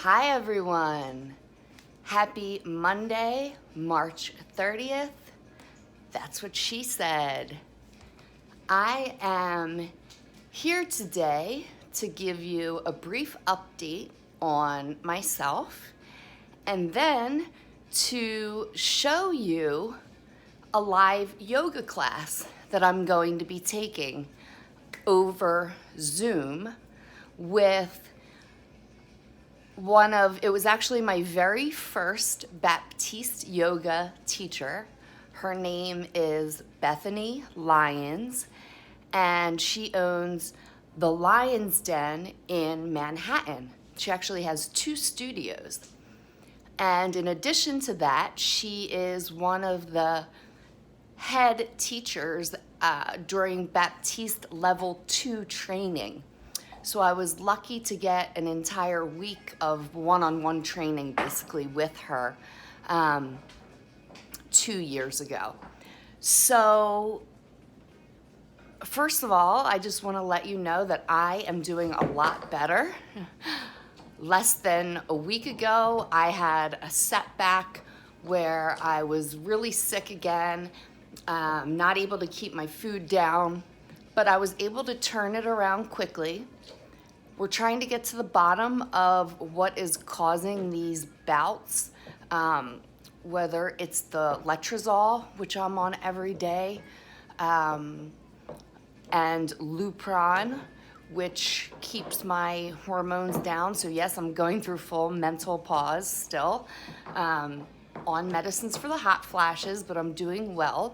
Hi everyone. Happy Monday, March 30th. That's what she said. I am here today to give you a brief update on myself and then to show you a live yoga class that I'm going to be taking over Zoom with it was actually my very first Baptiste Yoga teacher. Her name is Bethany Lyons, and she owns the Lyons Den in Manhattan. She actually has 2 studios. And in addition to that, she is one of the head teachers during Baptiste Level 2 training. So I was lucky to get an entire week of one-on-one training basically with her 2 years ago. So first of all, I just want to let you know that I am doing a lot better. Less than a week ago, I had a setback where I was really sick again, not able to keep my food down, but I was able to turn it around quickly. We're trying to get to the bottom of what is causing these bouts, whether it's the letrozole, which I'm on every day, and Lupron, which keeps my hormones down. So yes, I'm going through full mental pause still, on medicines for the hot flashes, but I'm doing well.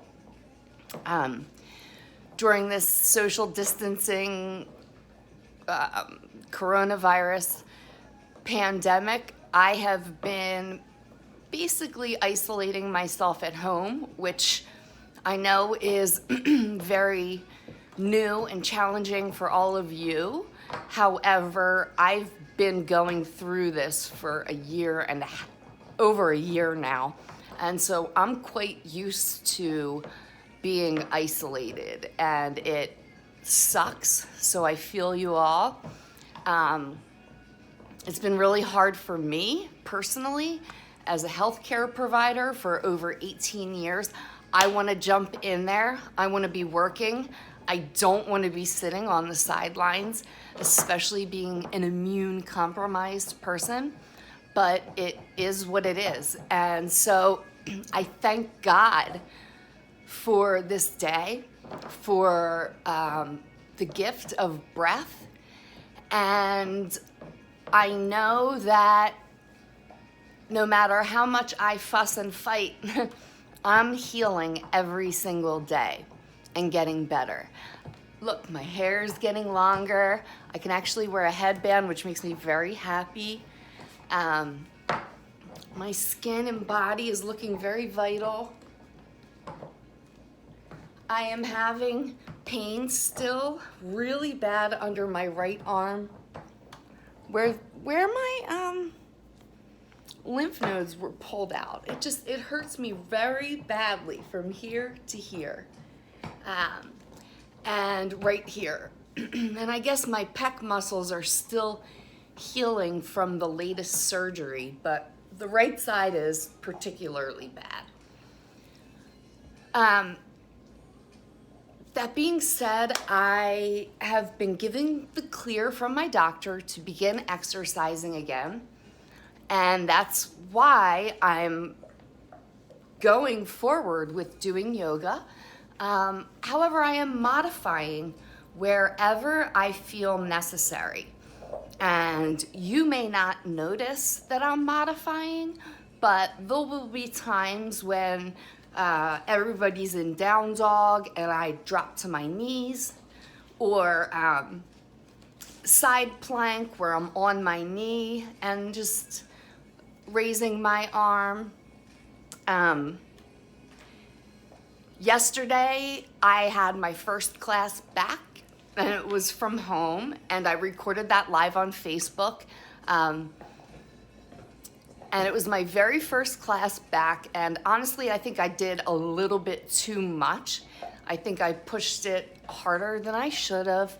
During this social distancing coronavirus pandemic, I have been basically isolating myself at home, which I know is very new and challenging for all of you. However, I've been going through this for over a year now, and so I'm quite used to being isolated, and it sucks, so I feel you all. It's been really hard for me personally as a healthcare provider for over 18 years. I want to jump in there. I want to be working. I don't want to be sitting on the sidelines, especially being an immune compromised person, but it is what it is. And so I thank God for this day, for the gift of breath. And I know that no matter how much I fuss and fight, I'm healing every single day and getting better. Look, my hair is getting longer. I can actually wear a headband, which makes me very happy. My skin and body is looking very vital. I am having pain still really bad under my right arm where my lymph nodes were pulled out. It hurts me very badly from here to here, and right here. And I guess my pec muscles are still healing from the latest surgery, but the right side is particularly bad. That being said, I have been given the clear from my doctor to begin exercising again, and that's why I'm going forward with doing yoga. However, I am modifying wherever I feel necessary. And you may not notice that I'm modifying, but there will be times when everybody's in down dog and I drop to my knees, or side plank where I'm on my knee and just raising my arm. Yesterday I had my first class back, and it was from home, and I recorded that live on Facebook. And it was my very first class back, and honestly, I think I did a little bit too much. I think I pushed it harder than I should have.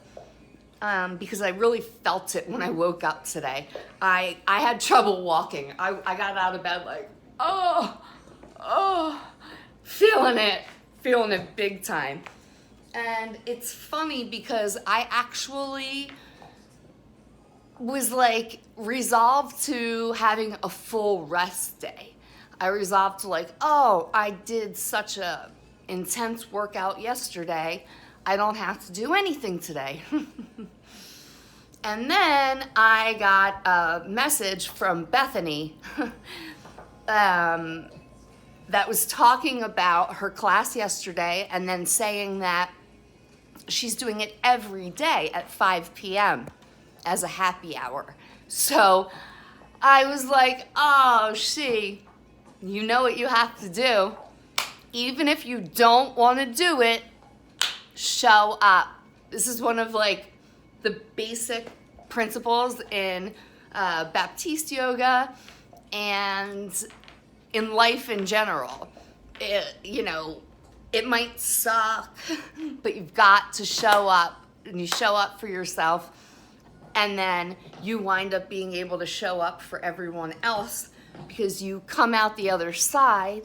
because I really felt it when I woke up today. I had trouble walking. I got out of bed like, feeling it big time. And it's funny because I actually was like resolved to having a full rest day. I resolved to like, I did such a intense workout yesterday. I don't have to do anything today. And then I got a message from Bethany that was talking about her class yesterday and then saying that she's doing it every day at 5 p.m. as a happy hour. So I was like, you know what you have to do. Even if you don't want to do it, show up. This is one of like the basic principles in Baptiste Yoga and in life in general. It might suck, but you've got to show up, and you show up for yourself, and then you wind up being able to show up for everyone else because you come out the other side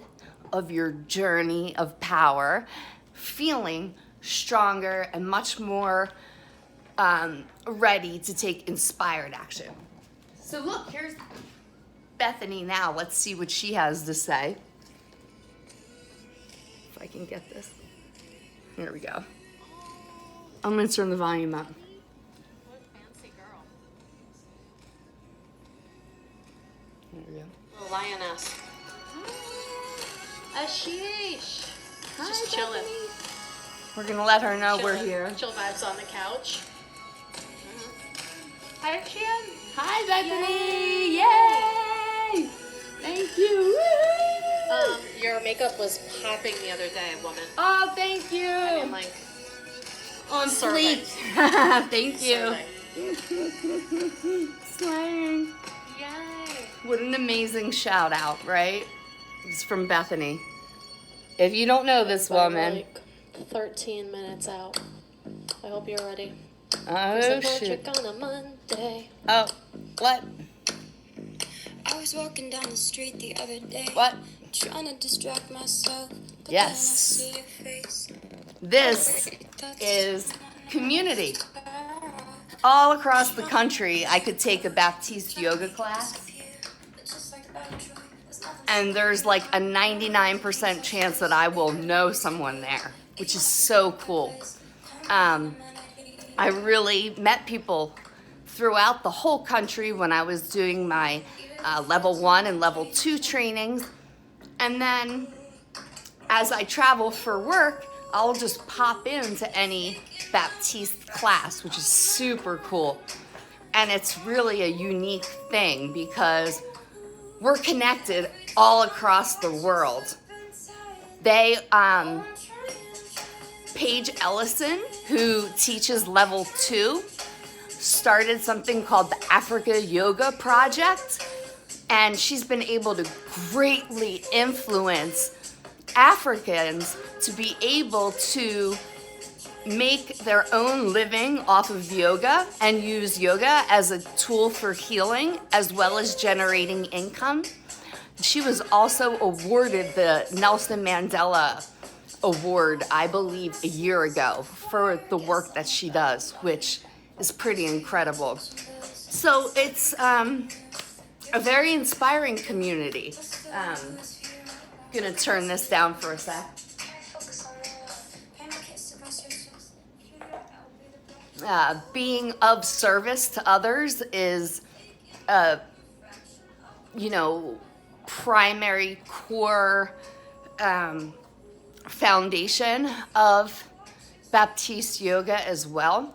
of your journey of power feeling stronger and much more ready to take inspired action. So look, here's Bethany now. Let's see what she has to say. If I can get this. Here we go. I'm gonna turn the volume up. What a fancy girl. There we go. Little lioness. Ashish. Hi, Just chilling. Bethany. We're gonna let her know we're Chilling. here. Chill vibes on the couch. Hi, Sheehan. Hi, Bethany. Yay! Thank you. Woo! Your makeup was popping the other day, woman. Oh, thank you. I mean, like, On survey. fleek. Thank you. Survey. Slang. Yay. What an amazing shout out, right? It's from Bethany. If you don't know this We're woman, like 13 minutes out. I hope you're ready. oh There's a shoot. project on a Monday. Oh, what? I was walking down the street the other day, What? trying to distract myself. But Yes. Then I see your face. This is community. All across the country, I could take a Baptiste Yoga class, and there's like a 99% chance that I will know someone there, which is so cool. I really met people throughout the whole country when I was doing my level 1 and level 2 trainings. And then as I travel for work, I'll just pop into any Baptiste class, which is super cool. And it's really a unique thing because we're connected all across the world. They, Paige Ellison, who teaches level 2, started something called the Africa Yoga Project, and she's been able to greatly influence Africans to be able to make their own living off of yoga and use yoga as a tool for healing as well as generating income. She was also awarded the Nelson Mandela Award, I believe, a year ago for the work that she does, which is pretty incredible. So it's a very inspiring community. Gonna turn this down for a sec. Being of service to others is primary core foundation of Baptiste Yoga as well.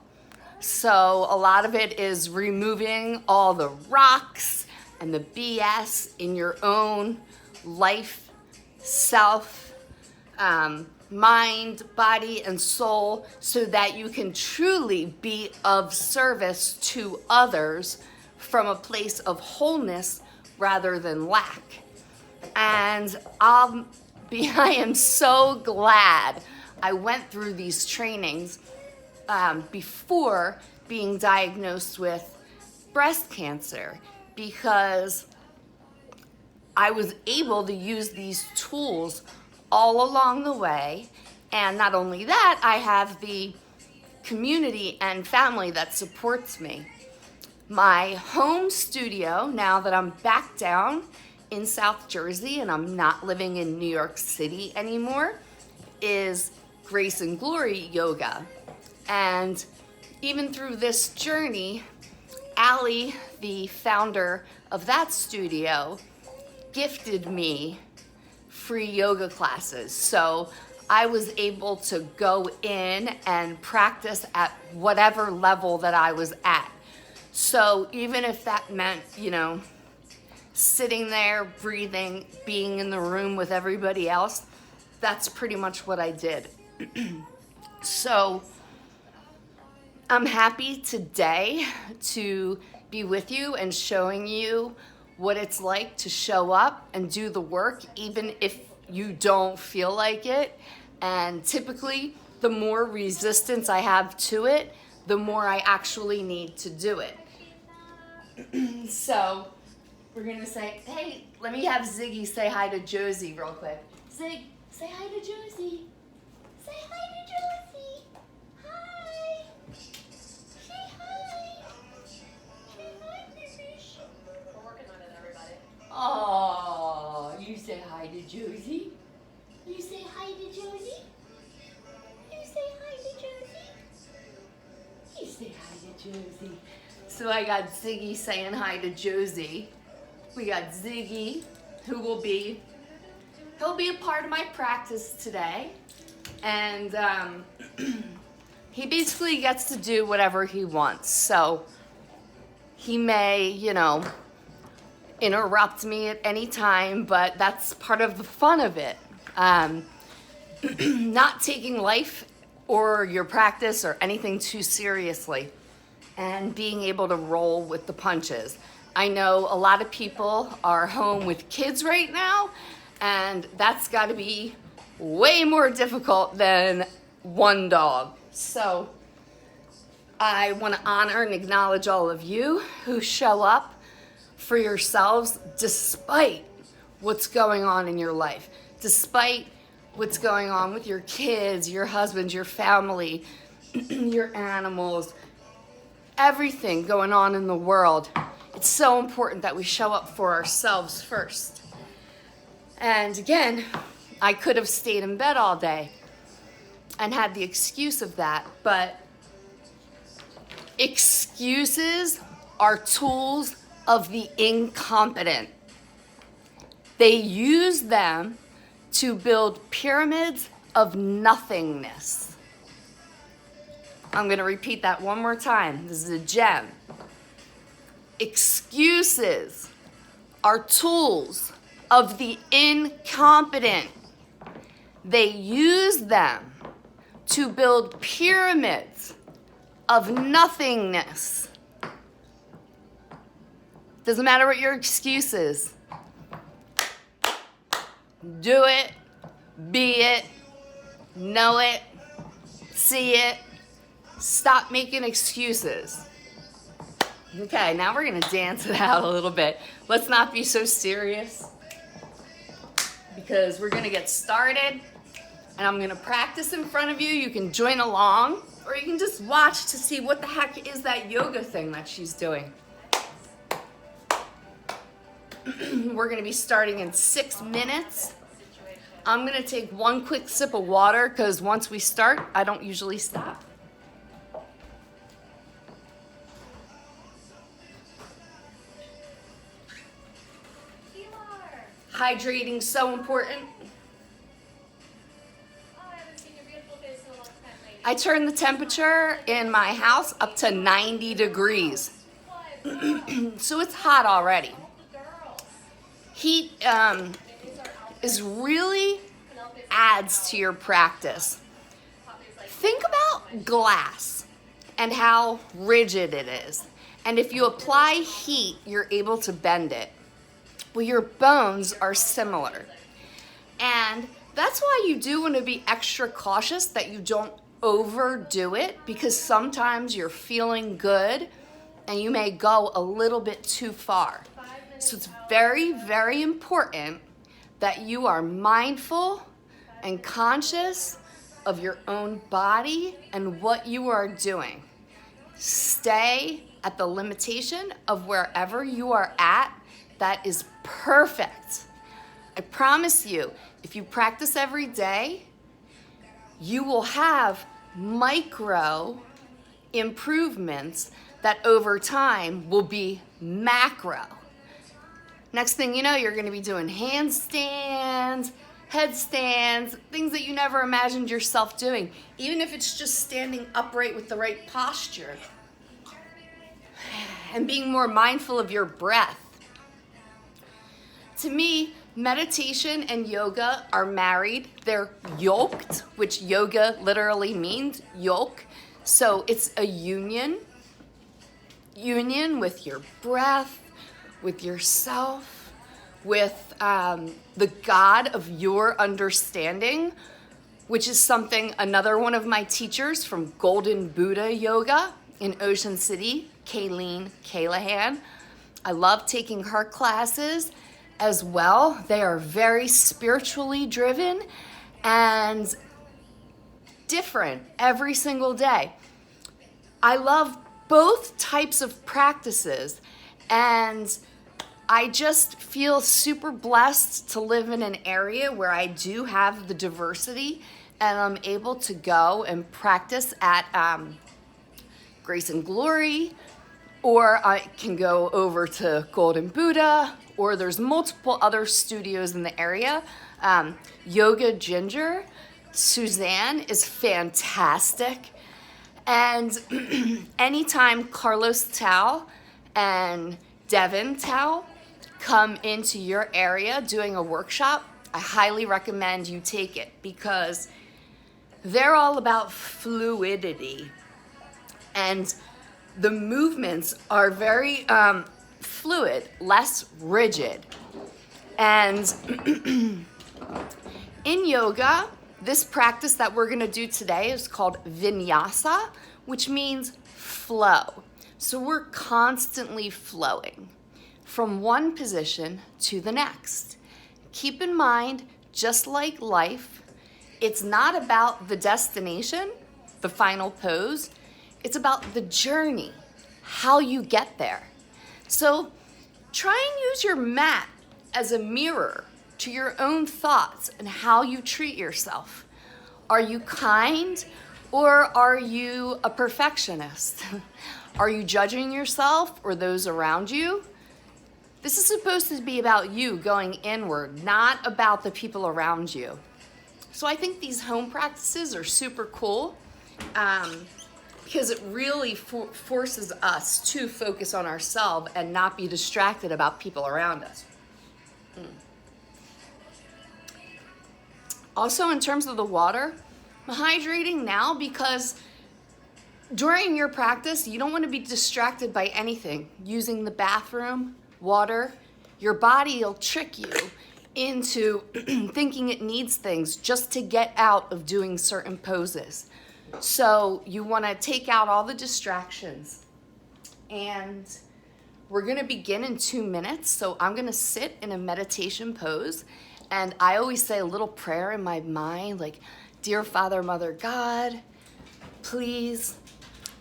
So a lot of it is removing all the rocks and the BS in your own life, self, mind, body, and soul, so that you can truly be of service to others from a place of wholeness rather than lack. And I am so glad I went through these trainings before being diagnosed with breast cancer, because I was able to use these tools all along the way. And not only that, I have the community and family that supports me. My home studio, now that I'm back down in South Jersey and I'm not living in New York City anymore, is Grace and Glory Yoga. And even through this journey, Allie, the founder of that studio, gifted me free yoga classes. So I was able to go in and practice at whatever level that I was at. So even if that meant, sitting there, breathing, being in the room with everybody else, that's pretty much what I did. So I'm happy today to be with you and showing you what it's like to show up and do the work, even if you don't feel like it. And typically, the more resistance I have to it, the more I actually need to do it. So we're gonna say, hey, let me have Ziggy say hi to Josie real quick. Zig, say hi to Josie. Say hi to Josie. Hi. Say hi. Say hi, fish. We're working on it, everybody. Oh, you say hi to Josie. You say hi to Josie. You say hi to Josie. You say hi to Josie. So I got Ziggy saying hi to Josie. We got Ziggy, he'll be a part of my practice today. And he basically gets to do whatever he wants. So he may, interrupt me at any time, but that's part of the fun of it. Not taking life or your practice or anything too seriously, and being able to roll with the punches. I know a lot of people are home with kids right now, and that's got to be way more difficult than one dog. So I want to honor and acknowledge all of you who show up for yourselves despite what's going on in your life, despite what's going on with your kids, your husbands, your family, your animals, everything going on in the world. It's so important that we show up for ourselves first. And again, I could have stayed in bed all day and had the excuse of that, but excuses are tools of the incompetent. They use them to build pyramids of nothingness. I'm going to repeat that one more time. This is a gem. Excuses are tools of the incompetent. They use them to build pyramids of nothingness. Doesn't matter what your excuse is. Do it, be it, know it, see it. Stop making excuses. Okay, now we're gonna dance it out a little bit. Let's not be so serious, because we're gonna get started and I'm gonna practice in front of you. You can join along, or you can just watch to see what the heck is that yoga thing that she's doing. We're gonna be starting in 6 minutes. I'm gonna take one quick sip of water, because once we start, I don't usually stop. Hydrating so important. I turn the temperature in my house up to 90 degrees. So it's hot already. Heat is really adds to your practice. Think about glass and how rigid it is. And if you apply heat, you're able to bend it. Well, your bones are similar. And that's why you do want to be extra cautious that you don't overdo it, because sometimes you're feeling good and you may go a little bit too far. So it's very, very important that you are mindful and conscious of your own body and what you are doing. Stay at the limitation of wherever you are at. That is perfect. I promise you, if you practice every day, you will have micro improvements that over time will be macro. Next thing you know, you're going to be doing handstands, headstands, things that you never imagined yourself doing, even if it's just standing upright with the right posture and being more mindful of your breath. To me, meditation and yoga are married. They're yoked, which yoga literally means yoke. So it's a union with your breath, with yourself, with the God of your understanding, which is something another one of my teachers from Golden Buddha Yoga in Ocean City, Kayleen Callahan. I love taking her classes as well. They are very spiritually driven and different every single day. I love both types of practices, and I just feel super blessed to live in an area where I do have the diversity and I'm able to go and practice at Grace and Glory, or I can go over to Golden Buddha, or there's multiple other studios in the area. Yoga Ginger, Suzanne is fantastic. And anytime Carlos Tao and Devin Tao come into your area doing a workshop, I highly recommend you take it, because they're all about fluidity. And the movements are very fluid, less rigid. And in yoga, this practice that we're gonna do today is called vinyasa, which means flow. So we're constantly flowing from one position to the next. Keep in mind, just like life, it's not about the destination, the final pose, it's about the journey, how you get there. So try and use your mat as a mirror to your own thoughts and how you treat yourself. Are you kind, or are you a perfectionist? Are you judging yourself or those around you? This is supposed to be about you going inward, not about the people around you. So I think these home practices are super cool because it really forces us to focus on ourselves and not be distracted about people around us. Also, in terms of the water, I'm hydrating now because during your practice, you don't want to be distracted by anything. Using the bathroom, water, your body will trick you into thinking it needs things just to get out of doing certain poses. So you want to take out all the distractions. And we're going to begin in 2 minutes. So I'm going to sit in a meditation pose. And I always say a little prayer in my mind, like, Dear Father, Mother, God, please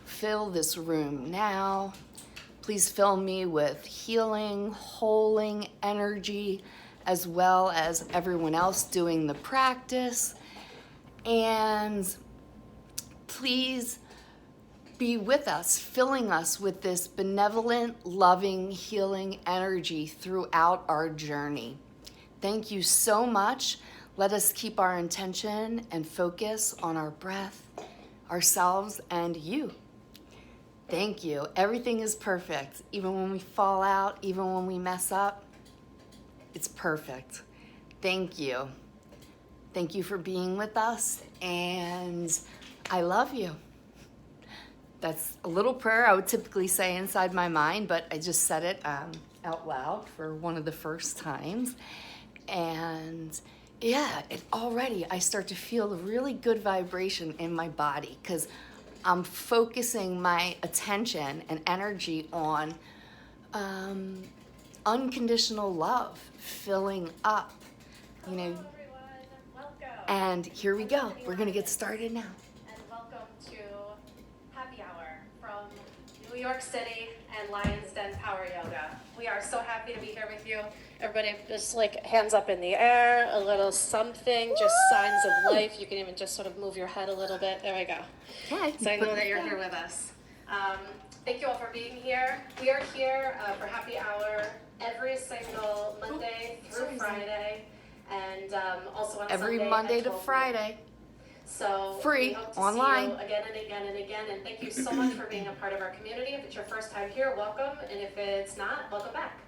fill this room now. Please fill me with healing, holding energy, as well as everyone else doing the practice. And please be with us, filling us with this benevolent, loving, healing energy throughout our journey. Thank you so much. Let us keep our intention and focus on our breath, ourselves, and you. Thank you. Everything is perfect. Even when we fall out, even when we mess up, it's perfect. Thank you. Thank you for being with us, and I love you. That's a little prayer I would typically say inside my mind, but I just said it out loud for one of the first times. And Yeah, I start to feel a really good vibration in my body because I'm focusing my attention and energy on unconditional love, filling up, you know. Hello, everyone. Welcome. And here we I'm go. Bethany We're gonna get Lyons, started now. And welcome to Happy Hour from New York City and Lions Den Power Yoga. We are so happy to be here with you. Everybody, just like hands up in the air, a little something, just signs of life. You can even just sort of move your head a little bit. There we go. Okay. So I know that you're here with us. Thank you all for being here. We are here for Happy Hour every single Monday through Friday, and also on Every Sunday Monday at to 12 p.m. Friday. So Free, we hope to online. see you again and again and again. And thank you so much for being a part of our community. If it's your first time here, welcome. And if it's not, welcome back.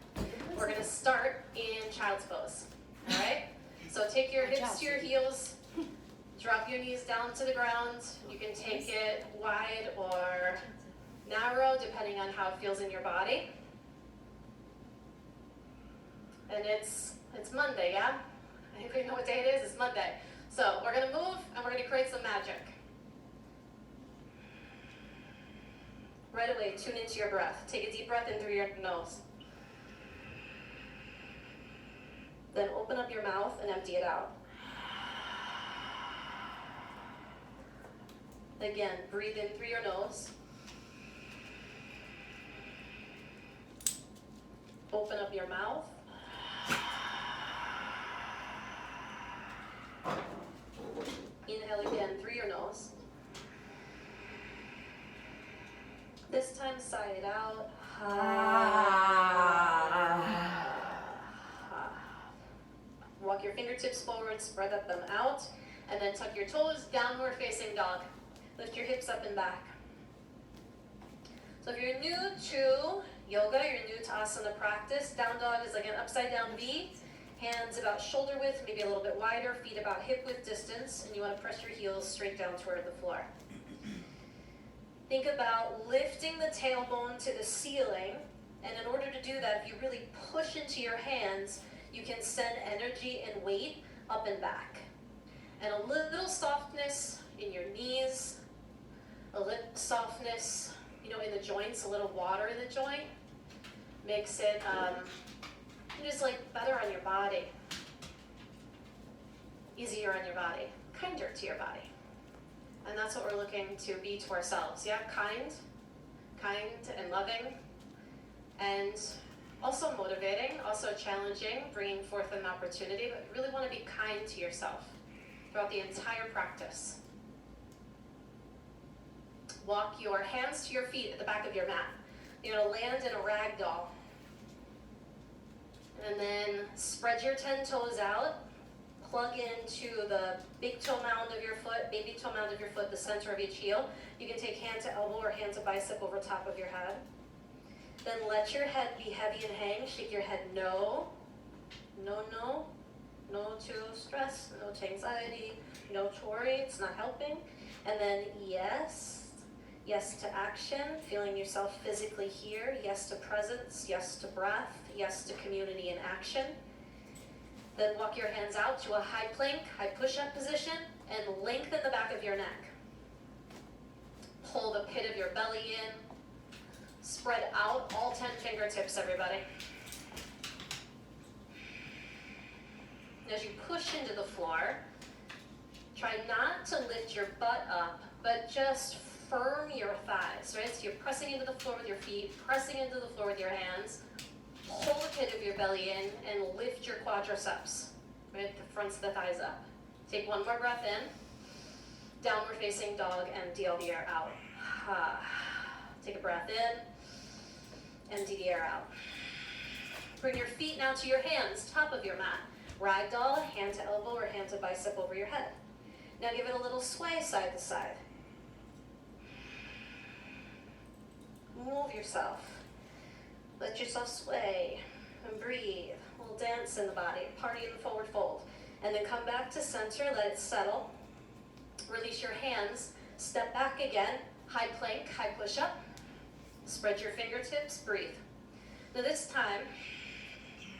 We're going to start in child's pose. All right? So take your hips to your heels. Drop your knees down to the ground. You can take it wide or narrow, depending on how it feels in your body. And it's Monday, yeah? I think we know what day it is. It's Monday. So we're going to move and we're going to create some magic. Right away, tune into your breath. Take a deep breath in through your nose. Then open up your mouth and empty it out. Again, breathe in through your nose. Open up your mouth. Inhale again through your nose. This time, sigh it out. Walk your fingertips forward, spread them out, and then tuck your toes, downward facing dog. Lift your hips up and back. So if you're new to yoga, you're new to asana practice, down dog is like an upside down V. Hands about shoulder width, maybe a little bit wider, feet about hip width distance, and you want to press your heels straight down toward the floor. Think about lifting the tailbone to the ceiling, and in order to do that, if you really push into your hands, you can send energy and weight up and back. And a little softness in your knees, a little softness, in the joints, a little water in the joint, makes it just like better on your body, easier on your body, kinder to your body. And that's what we're looking to be to ourselves. Yeah, kind and loving, and also motivating, also challenging, bringing forth an opportunity, but really want to be kind to yourself throughout the entire practice. Walk your hands to your feet at the back of your mat. You're going to land in a rag doll. And then spread your 10 toes out. Plug into the big toe mound of your foot, baby toe mound of your foot, the center of each heel. You can take hand to elbow or hand to bicep over top of your head. Then let your head be heavy and hang. Shake your head no. No to stress, no to anxiety, no to worry, it's not helping. And then yes to action, feeling yourself physically here, yes to presence, yes to breath, yes to community and action. Then walk your hands out to a high plank, high push-up position, and lengthen the back of your neck. Pull the pit of your belly in. Spread out all 10 fingertips, everybody. As you push into the floor, try not to lift your butt up, but just firm your thighs, right? So you're pressing into the floor with your feet, pressing into the floor with your hands. Pull the pit of your belly in and lift your quadriceps, right? The fronts of the thighs up. Take one more breath in. Downward facing dog, empty all the air out. Take a breath in. Empty the air out. Bring your feet now to your hands, top of your mat. Ragdoll, hand to elbow or hand to bicep over your head. Now give it a little sway side to side. Move yourself. Let yourself sway and breathe. A little dance in the body. Party in the forward fold. And then come back to center. Let it settle. Release your hands. Step back again. High plank, high push-up. Spread your fingertips. Breathe. Now this time,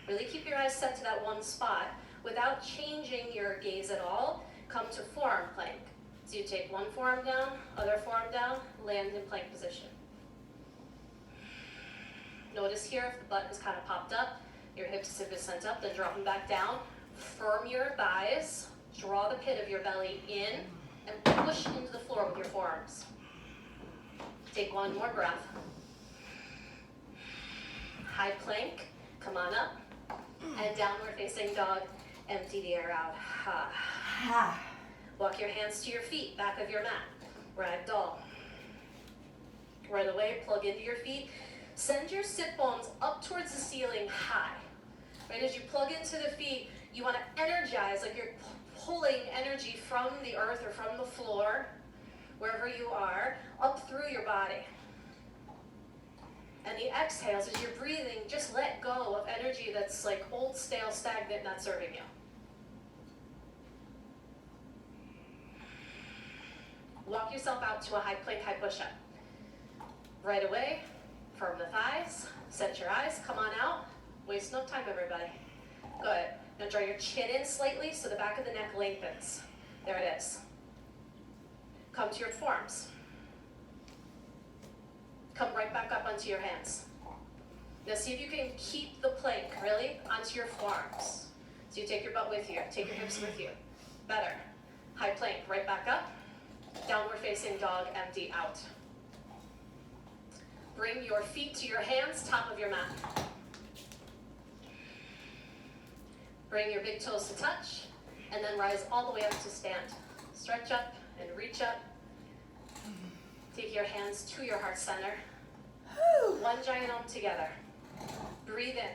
really keep your eyes set to that one spot. without changing your gaze at all, come to forearm plank. So you take one forearm down, other forearm down, land in plank position. Notice here if the butt is kind of popped up, your hips have been sent up, then drop them back down. Firm your thighs, draw the pit of your belly in, and push into the floor with your forearms. Take one more breath. High plank, come on up, and downward facing dog, empty the air out. Ha. Walk your hands to your feet, back of your mat. Ragdoll. Right away, plug into your feet. Send your sit bones up towards the ceiling high. Right, as you plug into the feet, you want to energize, like you're pulling energy from the earth or from the floor, wherever you are, up through your body. And the exhales, as you're breathing, just let go of energy that's like old, stale, stagnant, not serving you. Walk yourself out to a high plank, high push-up. Right away, firm the thighs, set your eyes, come on out. Waste no time, everybody. Good. Now draw your chin in slightly so the back of the neck lengthens. There it is. Come to your forearms. Come right back up onto your hands. Now see if you can keep the plank, really, onto your forearms. So you take your butt with you, take your hips with you. Better. High plank, right back up. Downward facing dog, empty out. Bring your feet to your hands, top of your mat. Bring your big toes to touch, and then rise all the way up to stand. Stretch up and reach up. Take your hands to your heart center. One giant om together. Breathe in.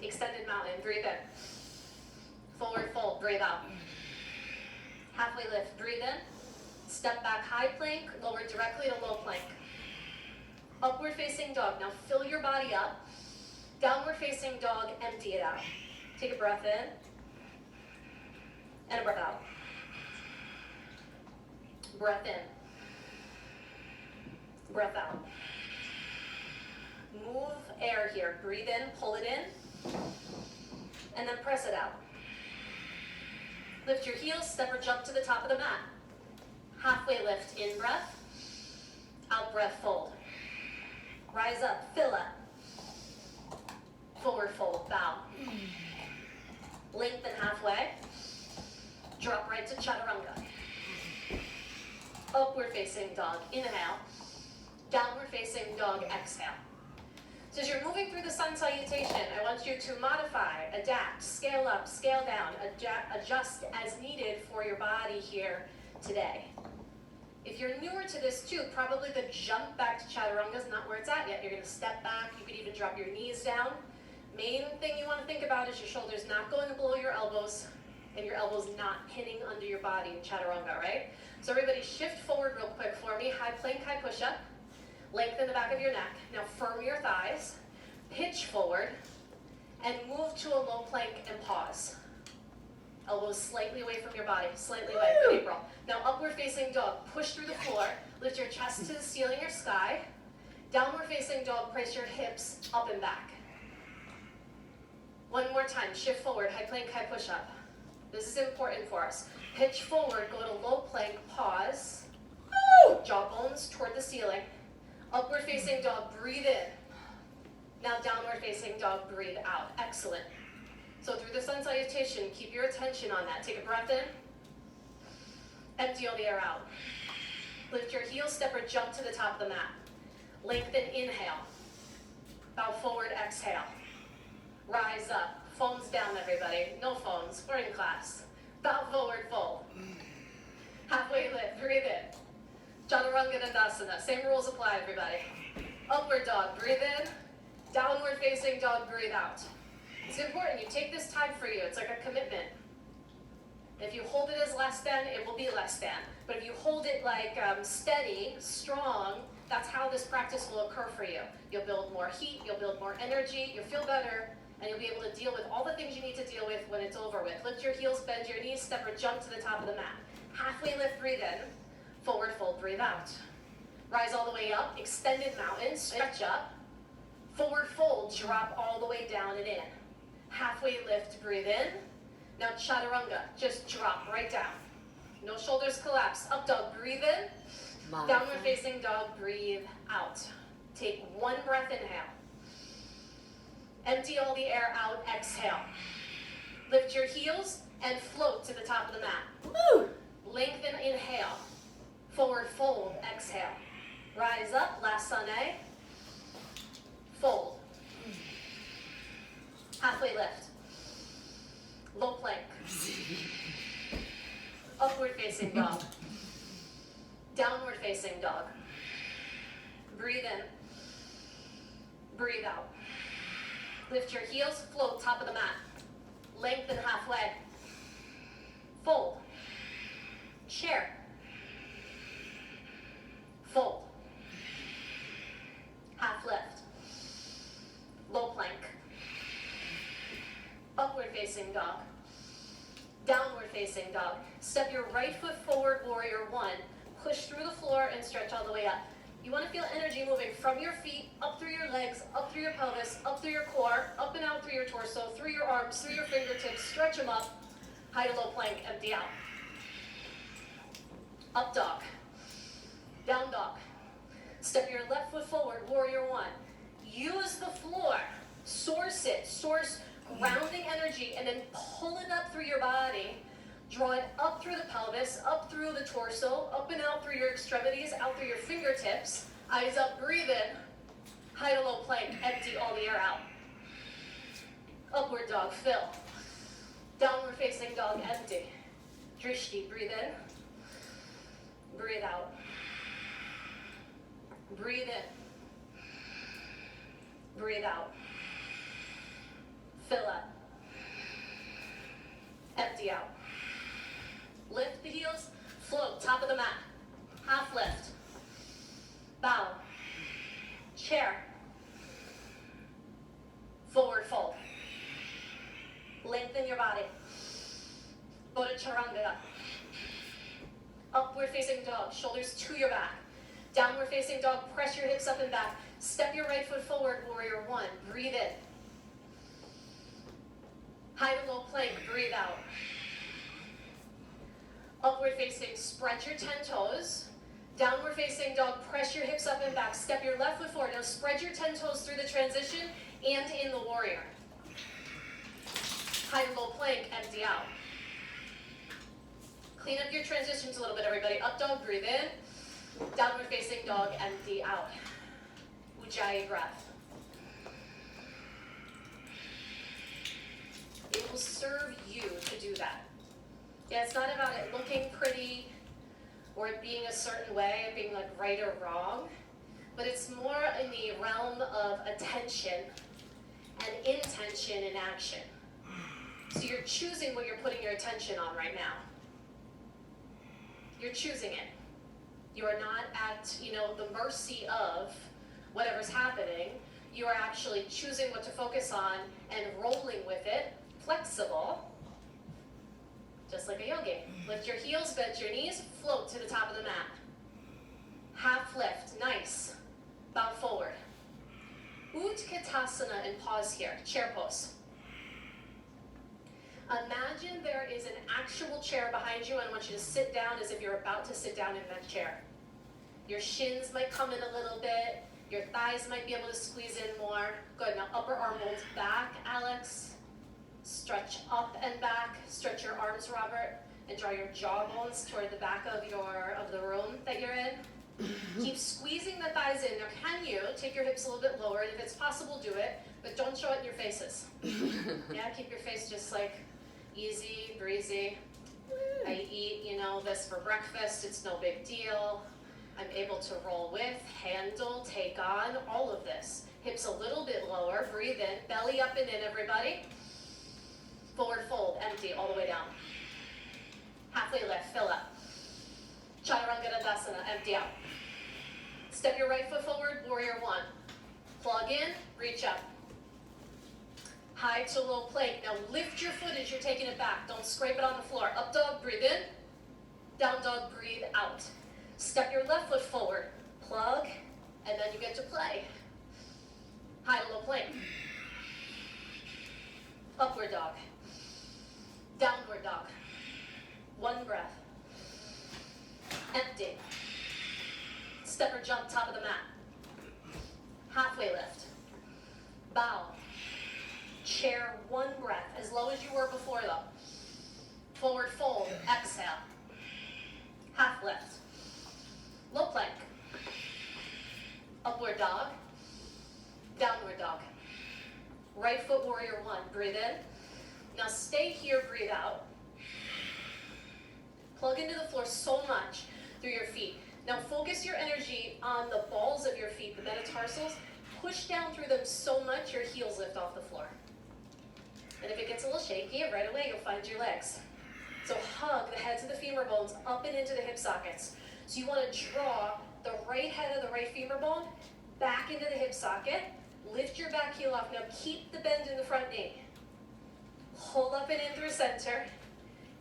Extended mountain, breathe in. Forward fold, breathe out. Halfway lift, breathe in. Step back, high plank, lower directly to low plank. Upward facing dog, now fill your body up. Downward facing dog, empty it out. Take a breath in, and a breath out. Breath in. Breath out. Move air here, breathe in, pull it in, and then press it out. Lift your heels, step or jump to the top of the mat. Halfway lift, in breath, out breath, fold. Rise up, fill up. Forward fold, bow. Lengthen halfway. Drop right to chaturanga. Upward facing dog, inhale. Downward facing dog, exhale. So as you're moving through the sun salutation, I want you to modify, adapt, scale up, scale down, adjust as needed for your body here today. If you're newer to this too, probably the jump back to chaturanga is not where it's at yet. You're going to step back. You could even drop your knees down. Main thing you want to think about is your shoulders not going below your elbows and your elbows not pinning under your body in chaturanga, right? So everybody shift forward real quick for me. High plank, high push-up. Lengthen the back of your neck. Now firm your thighs. Pitch forward. And move to a low plank and pause. Elbows slightly away from your body, slightly away. Good, April. Now upward facing dog, push through the floor, lift your chest to the ceiling or sky. Downward facing dog, place your hips up and back. One more time, shift forward, high plank, high push up. This is important for us. Pitch forward, go to low plank, pause. Jaw bones toward the ceiling. Upward facing dog, breathe in. Now downward facing dog, breathe out. Excellent. So through the sun salutation, keep your attention on that. Take a breath in. Empty all the air out. Lift your heel, step or jump to the top of the mat. Lengthen, inhale. Bow forward, exhale. Rise up. Phones down, everybody. No phones. We're in class. Bow forward, fold. Halfway lift, breathe in. Chaturanga Dandasana. Same rules apply, everybody. Upward dog, breathe in. Downward facing dog, breathe out. It's important. You take this time for you. It's like a commitment. If you hold it as less than, it will be less than. But if you hold it like steady, strong, That's how this practice will occur for you. You'll build more heat, you'll build more energy, you'll feel better, and you'll be able to deal with all the things you need to deal with when it's over with. Lift your heels, bend your knees, step or jump to the top of the mat. Halfway lift, breathe in. Forward fold, breathe out. Rise all the way up, extended mountain, stretch up. Forward fold, drop all the way down and in. Halfway lift, breathe in. Now chaturanga, just drop right down. No shoulders collapse. Up dog, breathe in. Downward facing dog, breathe out. Take one breath, inhale. Empty all the air out, exhale. Lift your heels and float to the top of the mat. Woo! Lengthen, inhale. Forward fold, exhale. Rise up, lasana. Fold. Halfway lift. Low plank. Upward facing dog. Downward facing dog. Breathe in. Breathe out. Lift your heels, float top of the mat. Lengthen halfway. Fold. Chair. Fold. Half lift. Low plank. Upward facing dog. Downward facing dog. Step your right foot forward, warrior one. Push through the floor and stretch all the way up. You want to feel energy moving from your feet, up through your legs, up through your pelvis, up through your core, up and out through your torso, through your arms, through your fingertips. Stretch them up. High to low plank, empty out. Up dog. Down dog. Step your left foot forward, warrior one. Use the floor. Source it. Source grounding energy and then pull it up through your body. Draw it up through the pelvis, up through the torso, up and out through your extremities, out through your fingertips. Eyes up, breathe in. High to low plank, empty all the air out. Upward dog, fill. Downward facing dog, empty. Drishti, breathe in. Breathe out. Breathe in. Breathe out. Fill up. Empty out. Lift the heels, float, top of the mat. Half lift. Bow. Chair. Forward fold. Lengthen your body. Go to Chaturanga. Upward facing dog, shoulders to your back. Downward facing dog, press your hips up and back. Step your right foot forward, warrior one. Breathe in. High to low plank, breathe out. Upward facing, spread your 10 toes. Downward facing dog, press your hips up and back. Step your left foot forward. Now spread your 10 toes through the transition and in the warrior. High to low plank, empty out. Clean up your transitions a little bit, everybody. Up dog, breathe in. Downward facing dog, empty out. Ujjayi breath. It will serve you to do that. Yeah, it's not about it looking pretty or it being a certain way, it being like right or wrong, but it's more in the realm of attention and intention in action. So you're choosing what you're putting your attention on right now. You're choosing it. You are not at, the mercy of whatever's happening. You are actually choosing what to focus on and rolling with it, flexible, just like a yogi. Lift your heels, bend your knees, float to the top of the mat. Half lift, nice. Bow forward. Utkatasana and pause here, chair pose. Imagine there is an actual chair behind you and I want you to sit down as if you're about to sit down in that chair. Your shins might come in a little bit. Your thighs might be able to squeeze in more. Good, now upper arm holds back, Alex. Stretch up and back. Stretch your arms, Robert, and draw your jawbones toward the back of the room that you're in. Keep squeezing the thighs in. Now, can you take your hips a little bit lower? And if it's possible, do it, but don't show it in your faces. Yeah, keep your face just like easy, breezy. I eat, this for breakfast. It's no big deal. I'm able to roll with, handle, take on, all of this. Hips a little bit lower. Breathe in. Belly up and in, everybody. Forward fold, empty, all the way down. Halfway lift, fill up. Chaturanga Dandasana, empty out. Step your right foot forward, warrior one. Plug in, reach up. High to low plank. Now lift your foot as you're taking it back. Don't scrape it on the floor. Up dog, breathe in. Down dog, breathe out. Step your left foot forward. Plug, and then you get to play. High to low plank. Upward dog. Downward dog. One breath. Empty. Step or jump, top of the mat. Halfway lift. Bow. Chair, one breath, as low as you were before though. Forward fold, exhale. Half lift. Low plank. Upward dog. Downward dog. Right foot warrior one, breathe in. Now stay here, breathe out. Plug into the floor so much through your feet. Now focus your energy on the balls of your feet, the metatarsals. Push down through them so much your heels lift off the floor. And if it gets a little shaky, right away you'll find your legs. So hug the heads of the femur bones up and into the hip sockets. So you want to draw the right head of the right femur bone back into the hip socket. Lift your back heel off. Now keep the bend in the front knee. Hold up and in through center.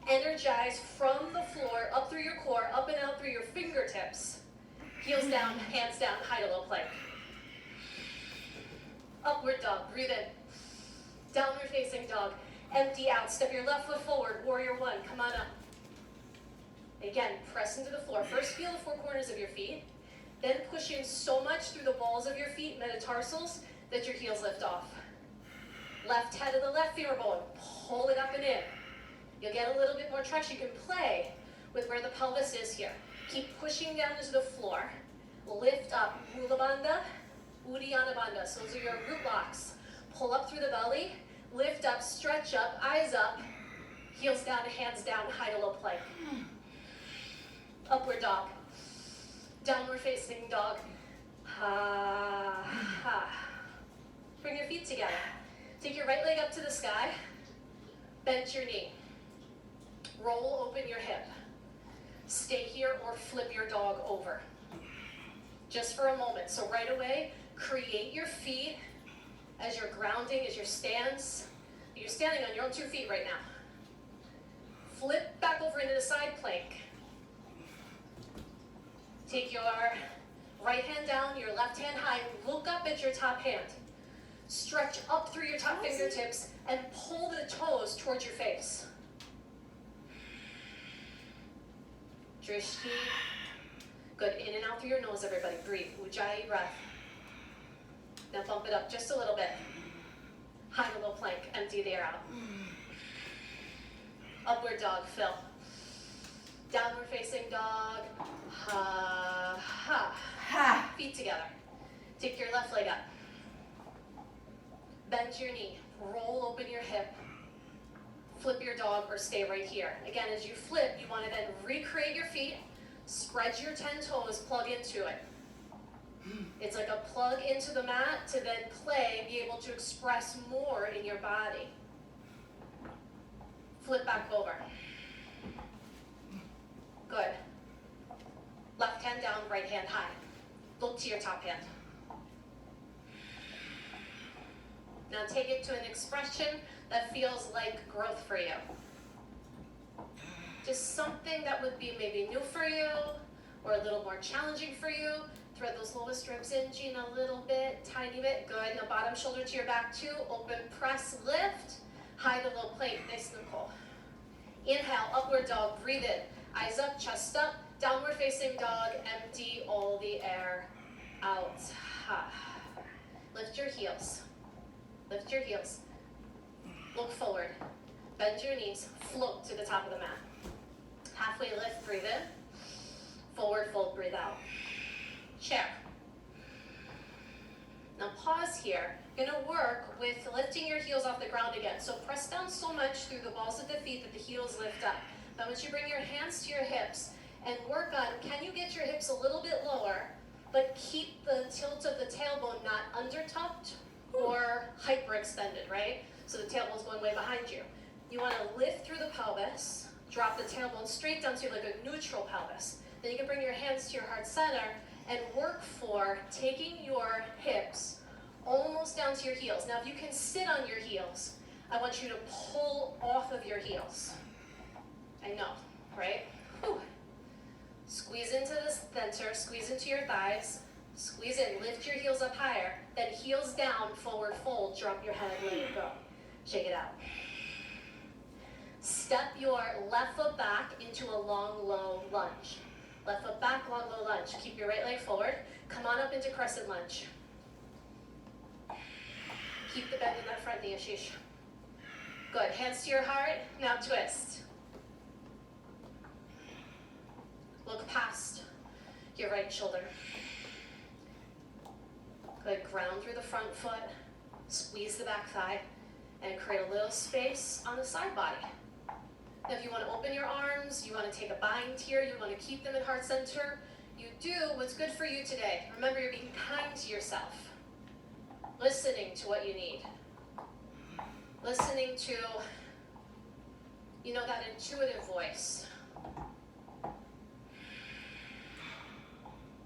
Energize from the floor, up through your core, up and out through your fingertips. Heels down, hands down, high to low plank. Upward dog, breathe in. Downward facing dog, empty out. Step your left foot forward, warrior one, come on up. Again, press into the floor. First feel the four corners of your feet, then push in so much through the balls of your feet, metatarsals, that your heels lift off. Left head of the left femur bone, pull it up and in. You'll get a little bit more traction. You can play with where the pelvis is here. Keep pushing down into the floor. Lift up, Mula Bandha, Uddiyana Bandha. So those are your root locks. Pull up through the belly, lift up, stretch up, eyes up, heels down, hands down, high to low plank. Upward dog. Downward facing dog. Ha, ha. Bring your feet together. Take your right leg up to the sky. Bend your knee. Roll open your hip. Stay here or flip your dog over. Just for a moment. So right away, create your feet as your grounding, as your stance. You're standing on your own 2 feet right now. Flip back over into the side plank. Take your right hand down, your left hand high. Look up at your top hand. Stretch up through your top fingertips and pull the toes towards your face. Drishti. Good. In and out through your nose, everybody. Breathe. Ujjayi breath. Now bump it up just a little bit. High to low plank. Empty the air out. Upward dog. Fill. Downward facing dog. Ha, ha. Ha. Feet together. Take your left leg up. Bend your knee. Roll open your hip. Flip your dog or stay right here. Again, as you flip, you want to then recreate your feet. Spread your 10 toes. Plug into it. It's like a plug into the mat to then play and be able to express more in your body. Flip back over. Good. Left hand down, right hand high. Look to your top hand. Now take it to an expression that feels like growth for you. Just something that would be maybe new for you or a little more challenging for you. Thread those lowest ribs in, Jean, a little bit, tiny bit. Good. Now bottom shoulder to your back too. Open, press, lift. High to low plank. Nice, Nicole. Inhale, upward dog. Breathe in. Eyes up, chest up. Downward facing dog. Empty all the air out. Lift your heels. Lift your heels. Look forward. Bend your knees. Float to the top of the mat. Halfway lift. Breathe in. Forward fold. Breathe out. Chair. Now pause here. You're going to work with lifting your heels off the ground again. So press down so much through the balls of the feet that the heels lift up. Now once you bring your hands to your hips and work on, can you get your hips a little bit lower, but keep the tilt of the tailbone not under-tucked or hyperextended, right? So the tailbone's going way behind you. You want to lift through the pelvis, drop the tailbone straight down to like a neutral pelvis. Then you can bring your hands to your heart center and work for taking your hips almost down to your heels. Now, if you can sit on your heels, I want you to pull off of your heels. I know, right? Whew. Squeeze into the center, squeeze into your thighs, squeeze in, lift your heels up higher, then heels down, forward fold, drop your head, let it go. Shake it out. Step your left foot back into a long, low lunge. Left foot back, long, low lunge. Keep your right leg forward. Come on up into crescent lunge. Keep the bend in that front knee, Ashish. Good. Hands to your heart. Now twist. Look past your right shoulder. Good. Ground through the front foot. Squeeze the back thigh. And create a little space on the side body. Now, if you want to open your arms, you want to take a bind here, you want to keep them at heart center, you do what's good for you today. Remember, you're being kind to yourself. Listening to what you need. Listening to, that intuitive voice.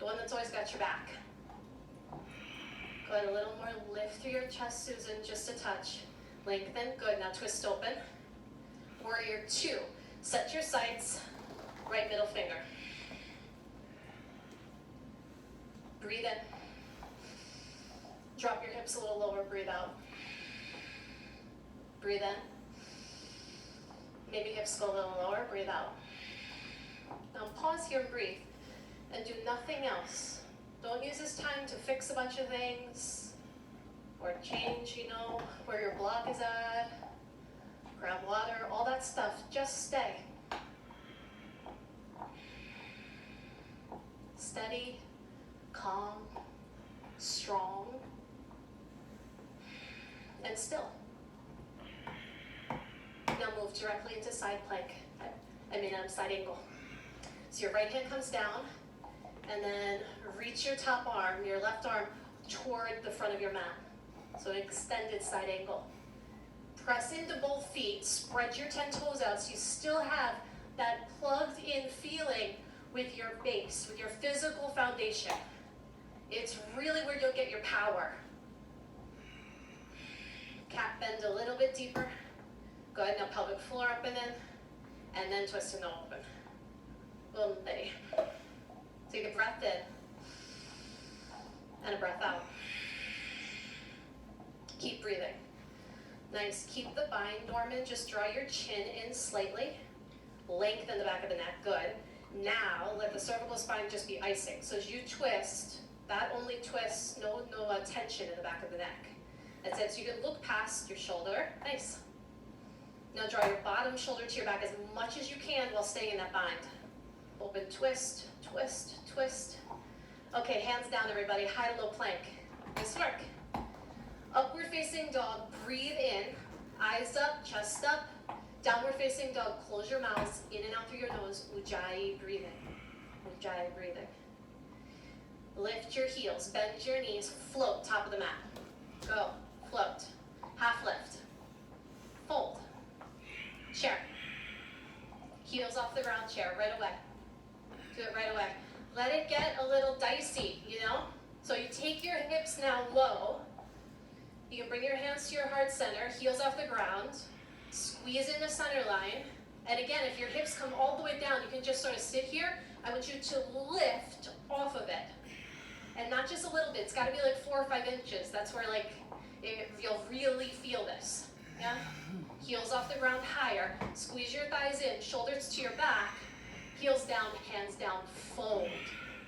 The one that's always got your back. Go ahead, a little more lift through your chest, Susan, just a touch. Lengthen, good, now twist open. Warrior 2, set your sights, right middle finger. Breathe in. Drop your hips a little lower, breathe out. Breathe in. Maybe hips go a little lower, breathe out. Now pause here and breathe, and do nothing else. Don't use this time to fix a bunch of things, or change, where your block is at. Grab water, all that stuff, just stay. Steady, calm, strong, and still. Now move directly into side plank, side angle. So your right hand comes down, and then reach your top arm, your left arm, toward the front of your mat. So an extended side angle. Press into both feet, spread your 10 toes out so you still have that plugged in feeling with your base, with your physical foundation. It's really where you'll get your power. Cat bend a little bit deeper. Go ahead, now pelvic floor up and in, and then twist and open. Boom, Leigh. Take a breath in, and a breath out. Keep breathing. Nice, keep the bind dormant, just draw your chin in slightly. Lengthen the back of the neck, good. Now, let the cervical spine just be icing. So as you twist, that only twists, no tension in the back of the neck. That's it, so you can look past your shoulder, nice. Now draw your bottom shoulder to your back as much as you can while staying in that bind. Open, twist, twist, twist. Okay, hands down everybody, high to low plank. Nice work. Upward facing dog, breathe in, eyes up, chest up. Downward facing dog, close your mouths, in and out through your nose, ujjayi breathing. Ujjayi breathing. Lift your heels, bend your knees, float top of the mat. Go, float, half lift, fold, chair. Heels off the ground, chair, right away. Do it right away. Let it get a little dicey, So you take your hips now low. You can bring your hands to your heart center, heels off the ground, squeeze in the center line. And again, if your hips come all the way down, you can just sort of sit here. I want you to lift off of it. And not just a little bit, it's gotta be like 4 or 5 inches. That's where you'll really feel this, yeah? Heels off the ground higher, squeeze your thighs in, shoulders to your back, heels down, hands down, fold.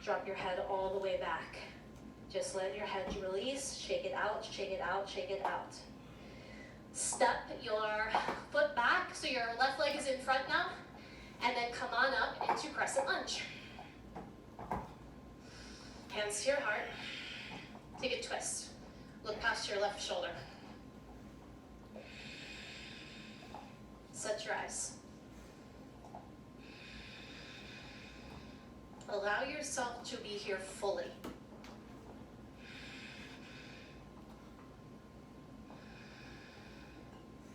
Drop your head all the way back. Just let your head release, shake it out, shake it out, shake it out. Step your foot back, so your left leg is in front now, and then come on up into crescent lunge. Hands to your heart, take a twist. Look past your left shoulder. Set your eyes. Allow yourself to be here fully.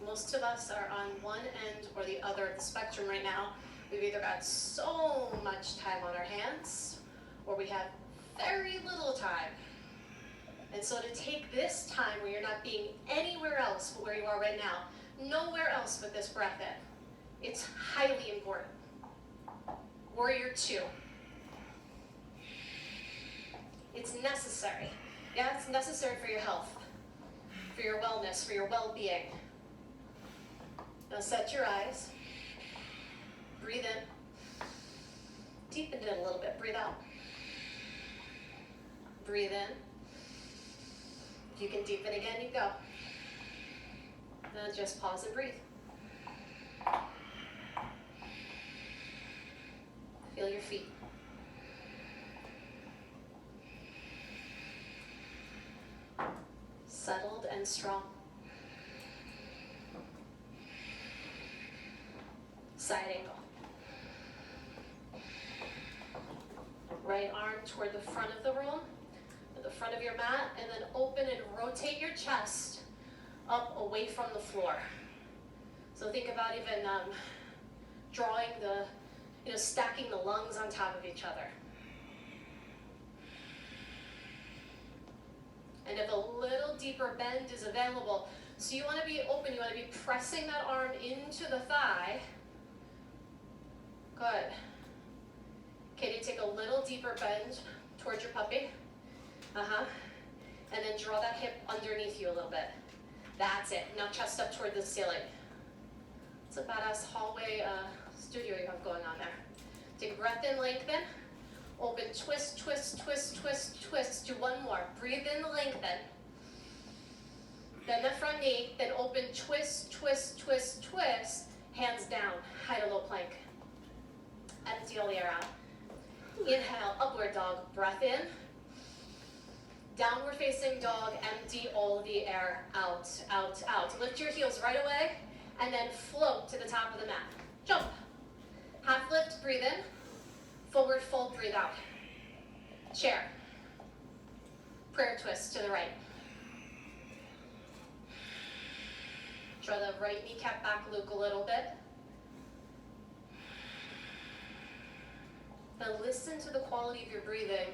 Most of us are on one end or the other of the spectrum right now. We've either got so much time on our hands, or we have very little time. And so to take this time where you're not being anywhere else but where you are right now, nowhere else but this breath in, it's highly important. Warrior 2. It's necessary. Yeah, it's necessary for your health, for your wellness, for your well-being. Now set your eyes. Breathe in. Deepen it a little bit. Breathe out. Breathe in. If you can deepen again, you go. Now just pause and breathe. Feel your feet. Settled and strong. Side angle. Right arm toward the front of the room, the front of your mat, and then open and rotate your chest up away from the floor. So think about even drawing stacking the lungs on top of each other. And if a little deeper bend is available, so you want to be open, you want to be pressing that arm into the thigh. Good. Can you take a little deeper bend towards your puppy? And then draw that hip underneath you a little bit. That's it. Now chest up toward the ceiling. It's a badass hallway studio you have going on there. Take a breath in, lengthen. Open, twist, twist, twist, twist, twist. Do one more. Breathe in, lengthen. Then the front knee, then open, twist, twist, twist, twist. Hands down, high to low plank. Empty all the air out. Inhale, upward dog, breath in. Downward facing dog, empty all the air out, out, out. Lift your heels right away, and then float to the top of the mat. Jump. Half lift, breathe in. Forward fold, breathe out. Chair. Prayer twist to the right. Draw the right kneecap back, Luke, a little bit. Now listen to the quality of your breathing.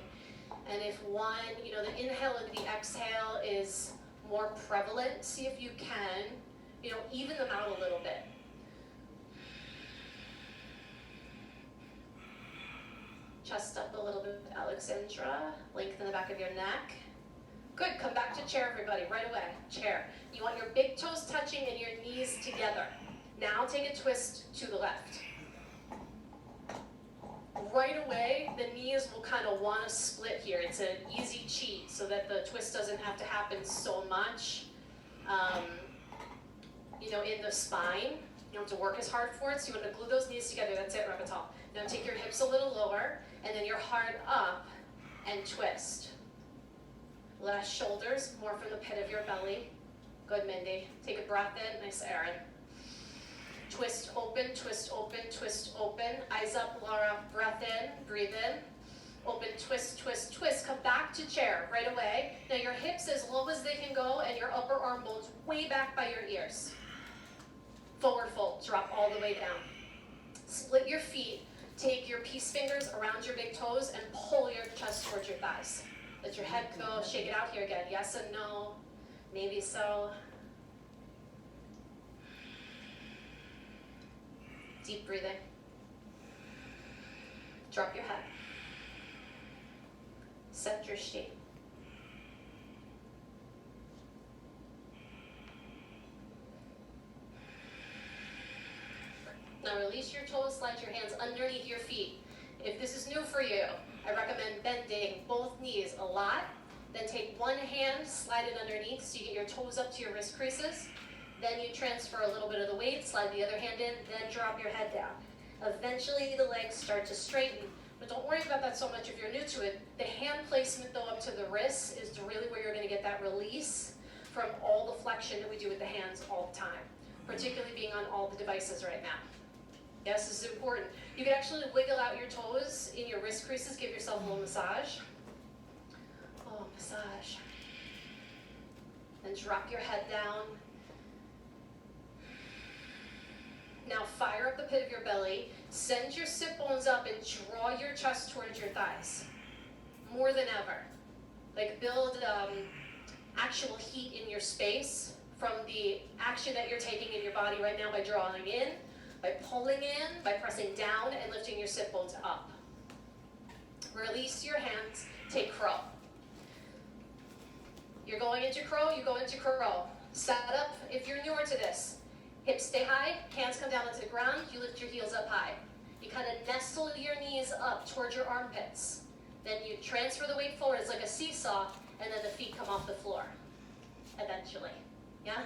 And if one, the inhale and the exhale is more prevalent, see if you can, even them out a little bit. Chest up a little bit, Alexandra. Lengthen the back of your neck. Good, come back to chair, everybody, right away. Chair. You want your big toes touching and your knees together. Now take a twist to the left. Right away, the knees will kind of want to split here. It's an easy cheat so that the twist doesn't have to happen so much, in the spine. You don't have to work as hard for it, so you want to glue those knees together. That's it, Rabatal. Now take your hips a little lower, and then your heart up, and twist. Last shoulders, more from the pit of your belly. Good, Mindy. Take a breath in. Nice, Aaron. Twist open, twist open, twist open. Eyes up, Laura. Breath in, breathe in. Open, twist, twist, twist. Come back to chair right away. Now your hips as low as they can go and your upper arm bones way back by your ears. Forward fold, drop all the way down. Split your feet. Take your peace fingers around your big toes and pull your chest towards your thighs. Let your head go. Shake it out here again. Yes and no. Maybe so. Deep breathing. Drop your head. Set your shape. Now release your toes, slide your hands underneath your feet. If this is new for you, I recommend bending both knees a lot. Then take one hand, slide it underneath so you get your toes up to your wrist creases. Then you transfer a little bit of the weight, slide the other hand in, then drop your head down. Eventually the legs start to straighten, but don't worry about that so much if you're new to it. The hand placement though up to the wrists is really where you're gonna get that release from all the flexion that we do with the hands all the time, particularly being on all the devices right now. Yes, this is important. You can actually wiggle out your toes in your wrist creases, give yourself a little massage. Oh, massage. Then drop your head down. Now fire up the pit of your belly, send your sit bones up and draw your chest towards your thighs. more than ever. Like build actual heat in your space from the action that you're taking in your body right now by drawing in, by pulling in, by pressing down and lifting your sit bones up. Release your hands, take crow. You're going into crow, you go into crow. Set up, if you're newer to this, hips stay high, hands come down into the ground, you lift your heels up high. You kind of nestle your knees up towards your armpits. Then you transfer the weight forward, it's like a seesaw, and then the feet come off the floor, eventually, yeah?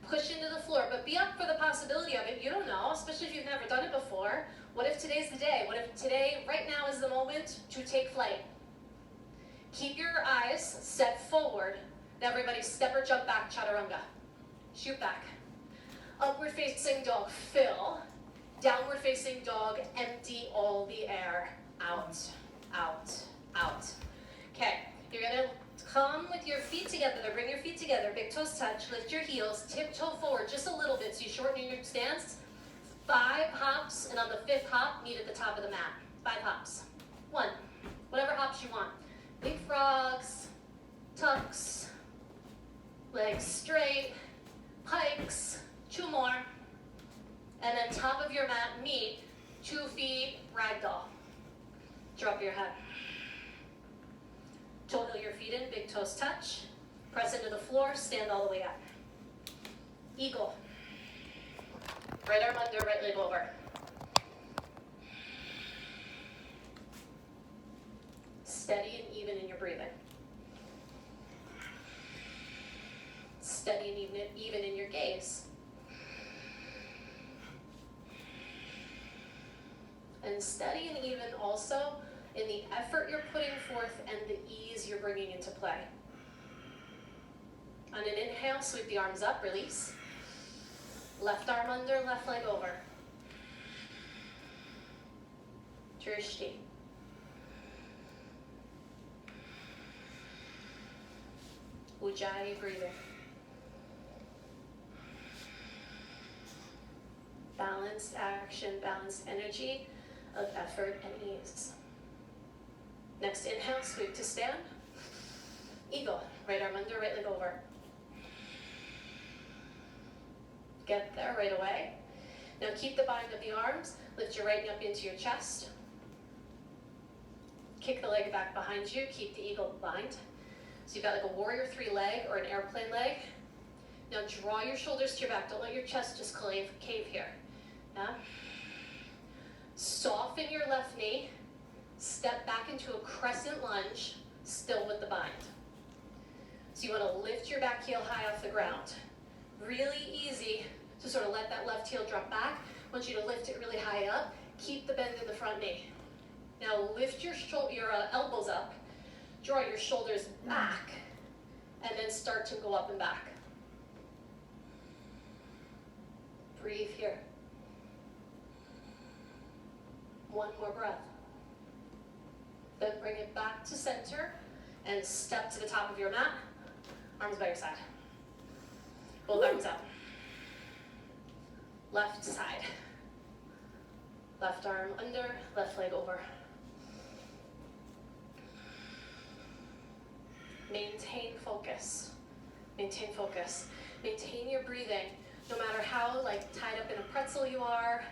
Push into the floor, but be up for the possibility of it. You don't know, especially if you've never done it before. What if today's the day? What if today, right now is the moment to take flight? Keep your eyes set forward. Now everybody step or jump back, chaturanga. Shoot back. Upward facing dog, fill. Downward facing dog, empty all the air. Out, out, out. Okay, you're gonna come with your feet together. Bring your feet together, big toes touch, lift your heels, tiptoe forward just a little bit so you shorten your stance. 5 hops, and on the 5th hop, meet at the top of the mat. 5 hops. 1, whatever hops you want. Big frogs, tucks, legs straight, pikes, 2 more. And then top of your mat, meet, 2 feet, ragdoll. Drop your head. Toe heel your feet in, big toes touch. Press into the floor, stand all the way up. Eagle. Right arm under, right leg over. Steady and even in your breathing. Steady and even in your gaze. And steady and even also in the effort you're putting forth and the ease you're bringing into play. On an inhale, sweep the arms up, release. Left arm under, left leg over. Drishti. Ujjayi breathing. Balanced action, balanced energy of effort and ease. Next inhale, sweep to stand. Eagle, right arm under, right leg over. Get there right away. Now keep the bind of the arms, lift your right knee up into your chest. Kick the leg back behind you, keep the eagle bind. So you've got like a warrior 3 leg or an airplane leg. Now draw your shoulders to your back, don't let your chest just cave here. Yeah? Soften your left knee, step back into a crescent lunge, still with the bind. So you want to lift your back heel high off the ground. Really easy to sort of let that left heel drop back. I want you to lift it really high up. Keep the bend in the front knee. Now lift your elbows up, draw your shoulders back, and then start to go up and back. Breathe here. 1 more breath. Then bring it back to center and step to the top of your mat. Arms by your side. Both arms up. Left side. Left arm under, left leg over. Maintain focus. Maintain focus. Maintain your breathing. No matter how tied up in a pretzel you are,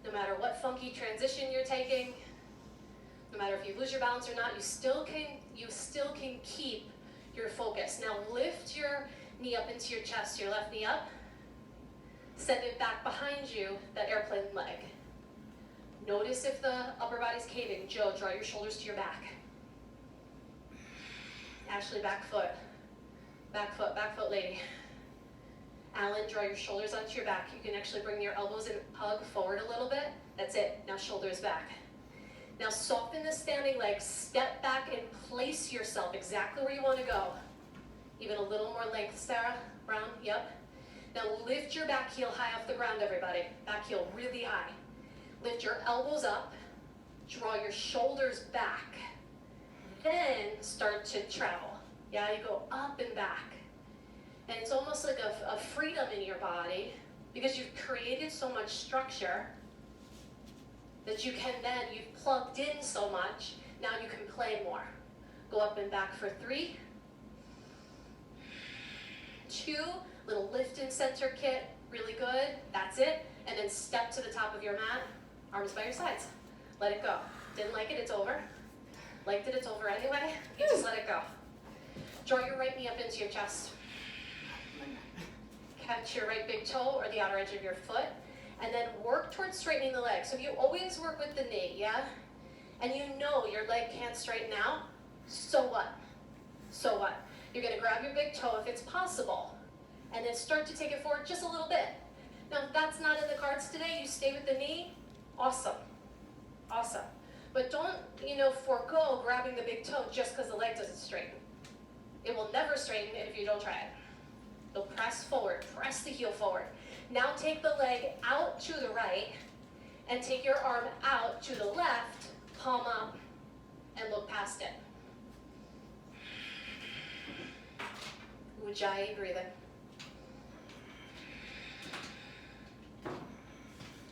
no matter what funky transition you're taking, no matter if you lose your balance or not, you still can keep your focus. Now lift your knee up into your chest, your left knee up. Send it back behind you, that airplane leg. Notice if the upper body's caving. Joe, draw your shoulders to your back. Ashley, back foot. Back foot, lady. Alan, draw your shoulders onto your back. You can actually bring your elbows and hug forward a little bit. That's it. Now shoulders back. Now soften the standing leg. Step back and place yourself exactly where you want to go. Even a little more length, Sarah. Brown, yep. Now lift your back heel high off the ground, everybody. Back heel really high. Lift your elbows up. Draw your shoulders back. Then start to travel. Yeah, you go up and back. And it's almost like a freedom in your body because you've created so much structure that you've plugged in so much, now you can play more. Go up and back for 3, 2, little lift in center kick, really good, that's it. And then step to the top of your mat, arms by your sides. Let it go. Didn't like it, it's over. Liked it, it's over anyway. You just let it go. Draw your right knee up into your chest. Catch your right big toe or the outer edge of your foot. And then work towards straightening the leg. So you always work with the knee, yeah? And you know your leg can't straighten out, so what? So what? You're gonna grab your big toe if it's possible, and then start to take it forward just a little bit. Now, if that's not in the cards today, you stay with the knee, awesome, awesome. But don't, forego grabbing the big toe just because the leg doesn't straighten. It will never straighten if you don't try it. So press forward, press the heel forward. Now take the leg out to the right, and take your arm out to the left, palm up, and look past it. Ujjayi breathing.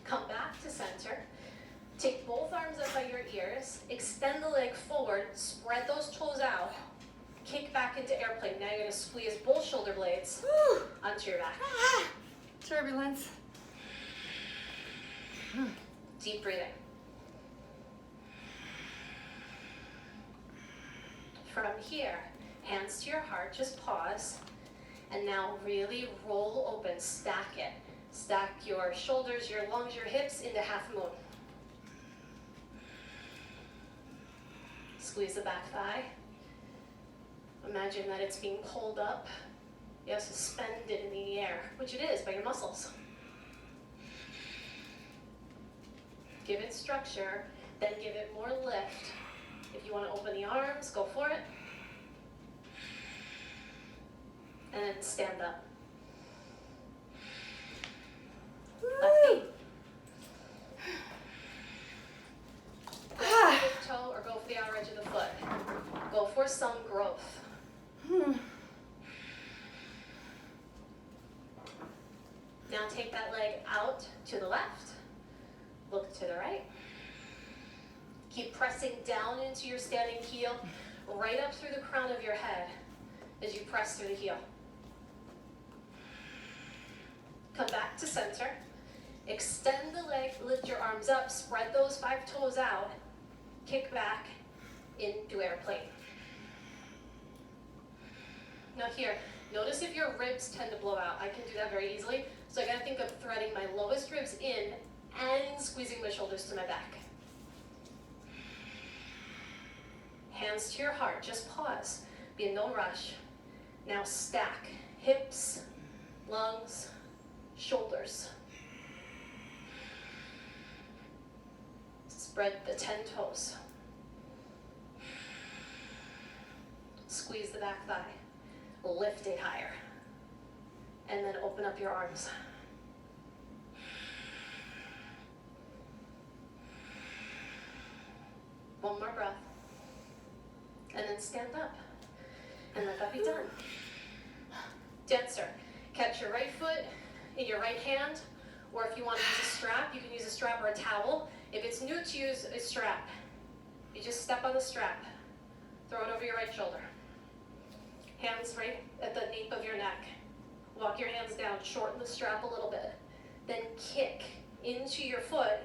Come back to center. Take both arms up by your ears. Extend the leg forward. Spread those toes out. Kick back into airplane. Now you're going to squeeze both shoulder blades onto your back. Turbulence. Deep breathing. From here, hands to your heart, just pause. And now really roll open, stack it. Stack your shoulders, your lungs, your hips into half moon. Squeeze the back thigh. Imagine that it's being pulled up. You have suspended in the air, which it is by your muscles. Give it structure, then give it more lift. If you want to open the arms, go for it. And then stand up. Left knee. Go for the big toe or go for the outer edge of the foot. Go for some growth. Now take that leg out to the left. Look to the right. Keep pressing down into your standing heel, right up through the crown of your head as you press through the heel. Come back to center. Extend the leg, lift your arms up, spread those 5 toes out, kick back into airplane. Now here, notice if your ribs tend to blow out. I can do that very easily. So I gotta think of threading my lowest ribs in and squeezing my shoulders to my back. Hands to your heart, just pause. Be in no rush. Now stack hips, lungs, shoulders. Spread the 10 toes. Squeeze the back thigh. Lift it higher. And then open up your arms. One more breath. And then stand up. And let that be done. Dancer, catch your right foot in your right hand, or if you want to use a strap, you can use a strap or a towel. If it's new to use a strap, you just step on the strap, throw it over your right shoulder. Hands right at the nape of your neck. Walk your hands down, shorten the strap a little bit. Then kick into your foot,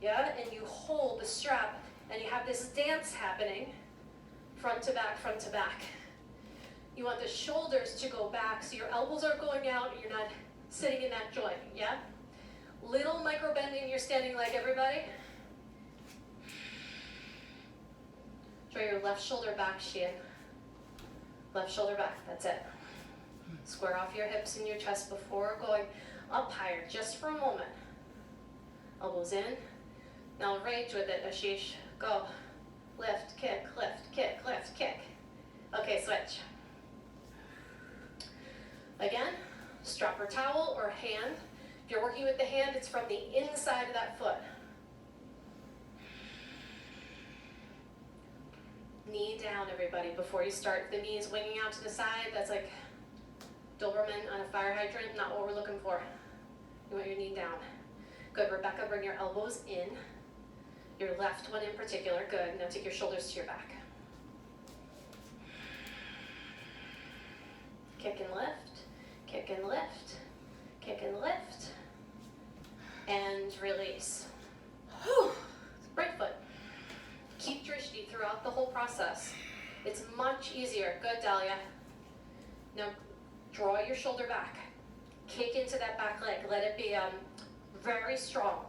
yeah? And you hold the strap, and you have this dance happening, front to back, front to back. You want the shoulders to go back, so your elbows are going out, and you're not sitting in that joint, yeah? Little micro bend in your standing leg, everybody. Draw your left shoulder back, Sheehan. Left shoulder back, that's it. Square off your hips and your chest before going up higher, just for a moment. Elbows in. Now rage with it, Ashish. Go. Lift, kick, lift, kick, lift, kick. Okay, switch. Again, strap or towel or hand. If you're working with the hand, it's from the inside of that foot. Knee down, everybody, before you start. The knee is winging out to the side. That's like Doberman on a fire hydrant, not what we're looking for. You want your knee down. Good, Rebecca, bring your elbows in. Your left one in particular, good. Now take your shoulders to your back. kick and lift, kick and lift, kick and lift, and release. Whew. Right foot. Keep drishti throughout the whole process. It's much easier. Good, Dahlia. Now, draw your shoulder back. Kick into that back leg. Let it be very strong.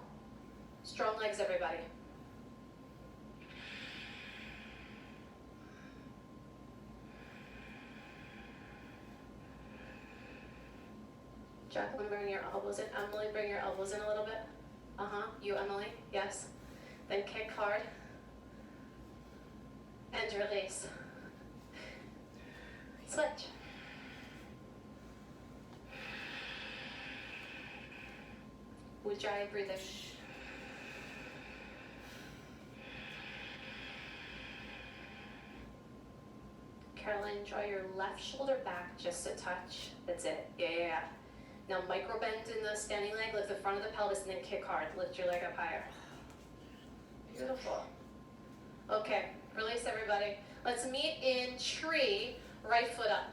Strong legs, everybody. Jacqueline, bring your elbows in. Emily, bring your elbows in a little bit. You, Emily. Yes. Then kick hard. And release. Switch. Ujjayi breathing. Caroline, draw your left shoulder back just a touch. That's it. Yeah. Now micro bend in the standing leg, lift the front of the pelvis and then kick hard. Lift your leg up higher. Beautiful. Okay, release everybody. Let's meet in tree, right foot up.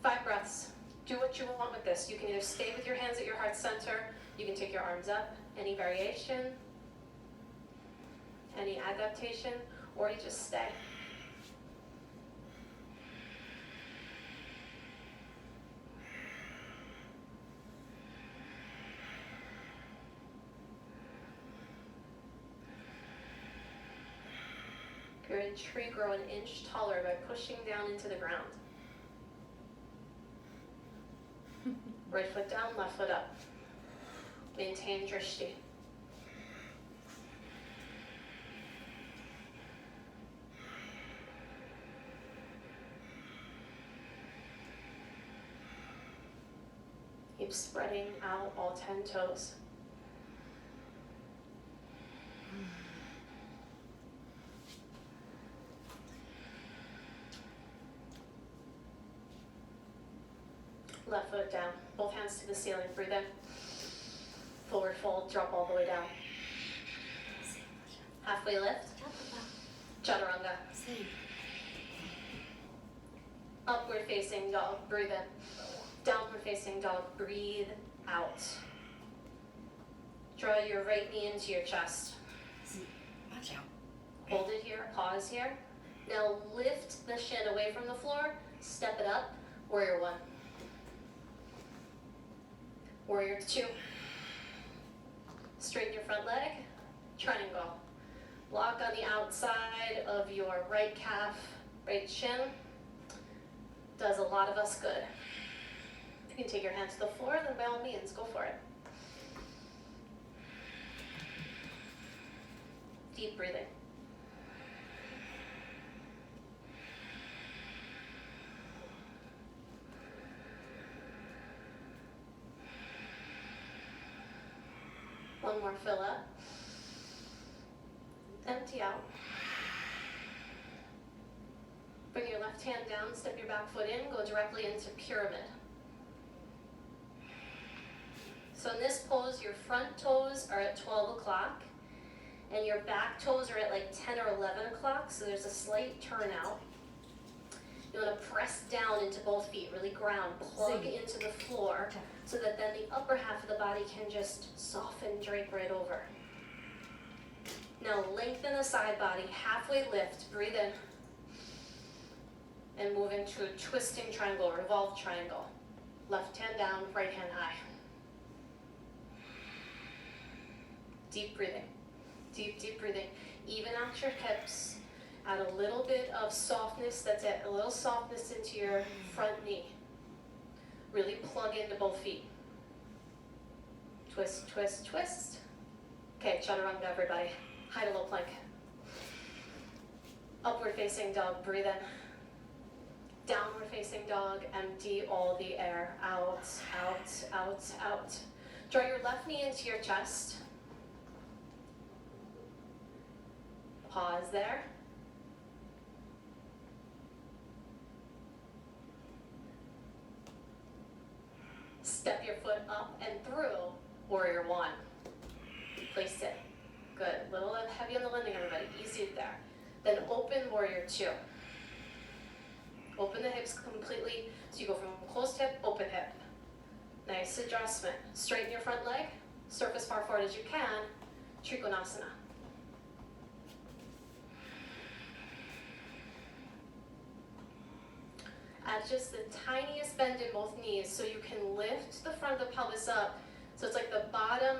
Five breaths. Do what you want with this. You can either stay with your hands at your heart center, you can take your arms up, any variation, any adaptation, or you just stay. If you're in tree, grow an inch taller by pushing down into the ground. Right foot down, left foot up. Maintain drishti. Keep spreading out all 10 toes. Left foot down, both hands to the ceiling, breathe in. Forward fold, drop all the way down. Halfway lift. Chaturanga. Upward facing dog, breathe in. Downward facing dog, breathe out. Draw your right knee into your chest. Watch out. Hold it here, pause here. Now lift the shin away from the floor, step it up, warrior one. Warrior two. Straighten your front leg, triangle. Lock on the outside of your right calf, right shin. Does a lot of us good. If you can take your hands to the floor, then by all means, go for it. Deep breathing. One more fill up. Empty out. Bring your left hand down, step your back foot in, go directly into pyramid. So in this pose, your front toes are at 12 o'clock, and your back toes are at like 10 or 11 o'clock, so there's a slight turnout. You want to press down into both feet, really ground, plug into the floor, so that then the upper half of the body can just soften, drape right over. Now lengthen the side body, halfway lift, breathe in, and move into a twisting triangle, revolved triangle. Left hand down, right hand high. Deep breathing, deep breathing. Even out your hips. Add a little bit of softness, that's it, a little softness into your front knee. Really plug into both feet. Twist, twist, twist. Okay, chaturanga everybody. High to low plank. Upward facing dog, breathe in. Downward facing dog, empty all the air. Out, out, out, out. Draw your left knee into your chest. Pause there. Step your foot up and through, warrior one. Place it. Good. A little heavy on the landing, everybody. Easy there. Then open warrior 2. Open the hips completely. So you go from closed hip, open hip. Nice adjustment. Straighten your front leg. Surface far forward as you can. Trikonasana. Add just the tiniest bend in both knees so you can lift the front of the pelvis up. So it's like the bottom,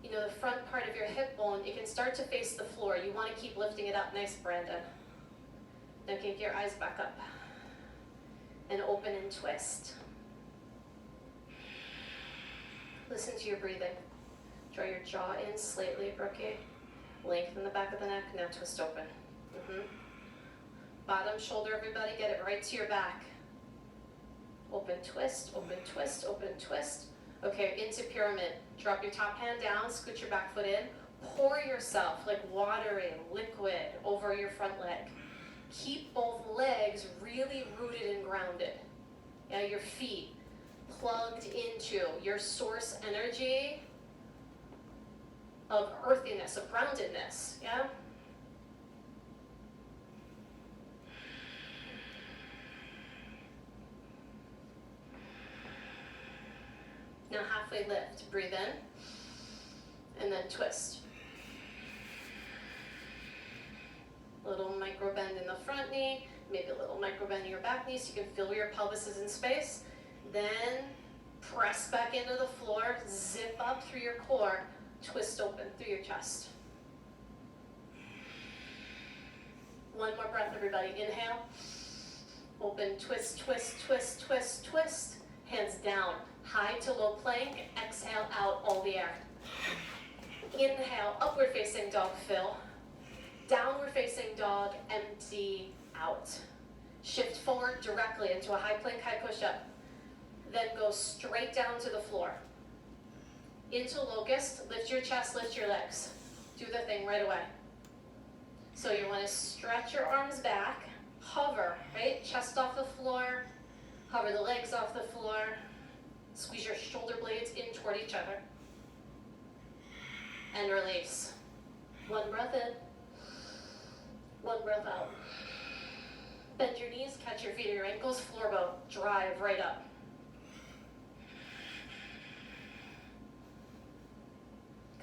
the front part of your hip bone, it can start to face the floor. You want to keep lifting it up. Nice, Brandon. Now keep your eyes back up. And open and twist. Listen to your breathing. Draw your jaw in slightly, Brookie. Lengthen the back of the neck. Now twist open. Bottom shoulder, everybody. Get it right to your back. Open, twist, open, twist, open, twist. Okay, into pyramid. Drop your top hand down. Scoot your back foot in. Pour yourself like watering liquid over your front leg. Keep both legs really rooted and grounded. Yeah, your feet plugged into your source energy of earthiness, of groundedness. Yeah? Now halfway lift. Breathe in. And then twist. Little micro bend in the front knee, maybe a little micro bend in your back knee so you can feel where your pelvis is in space. Then press back into the floor, zip up through your core, twist open through your chest. One more breath, everybody. Inhale, open, twist, twist, twist, twist, twist. Hands down, high to low plank. Exhale out all the air. Inhale, upward facing dog, fill. Downward facing dog, empty out. Shift forward directly into a high plank, high push-up. Then go straight down to the floor. Into locust, lift your chest, lift your legs. Do the thing right away. So you want to stretch your arms back, hover, right? Chest off the floor, hover the legs off the floor. Squeeze your shoulder blades in toward each other. And release. One breath in. One breath out. Bend your knees, catch your feet or your ankles, floor bow, drive right up.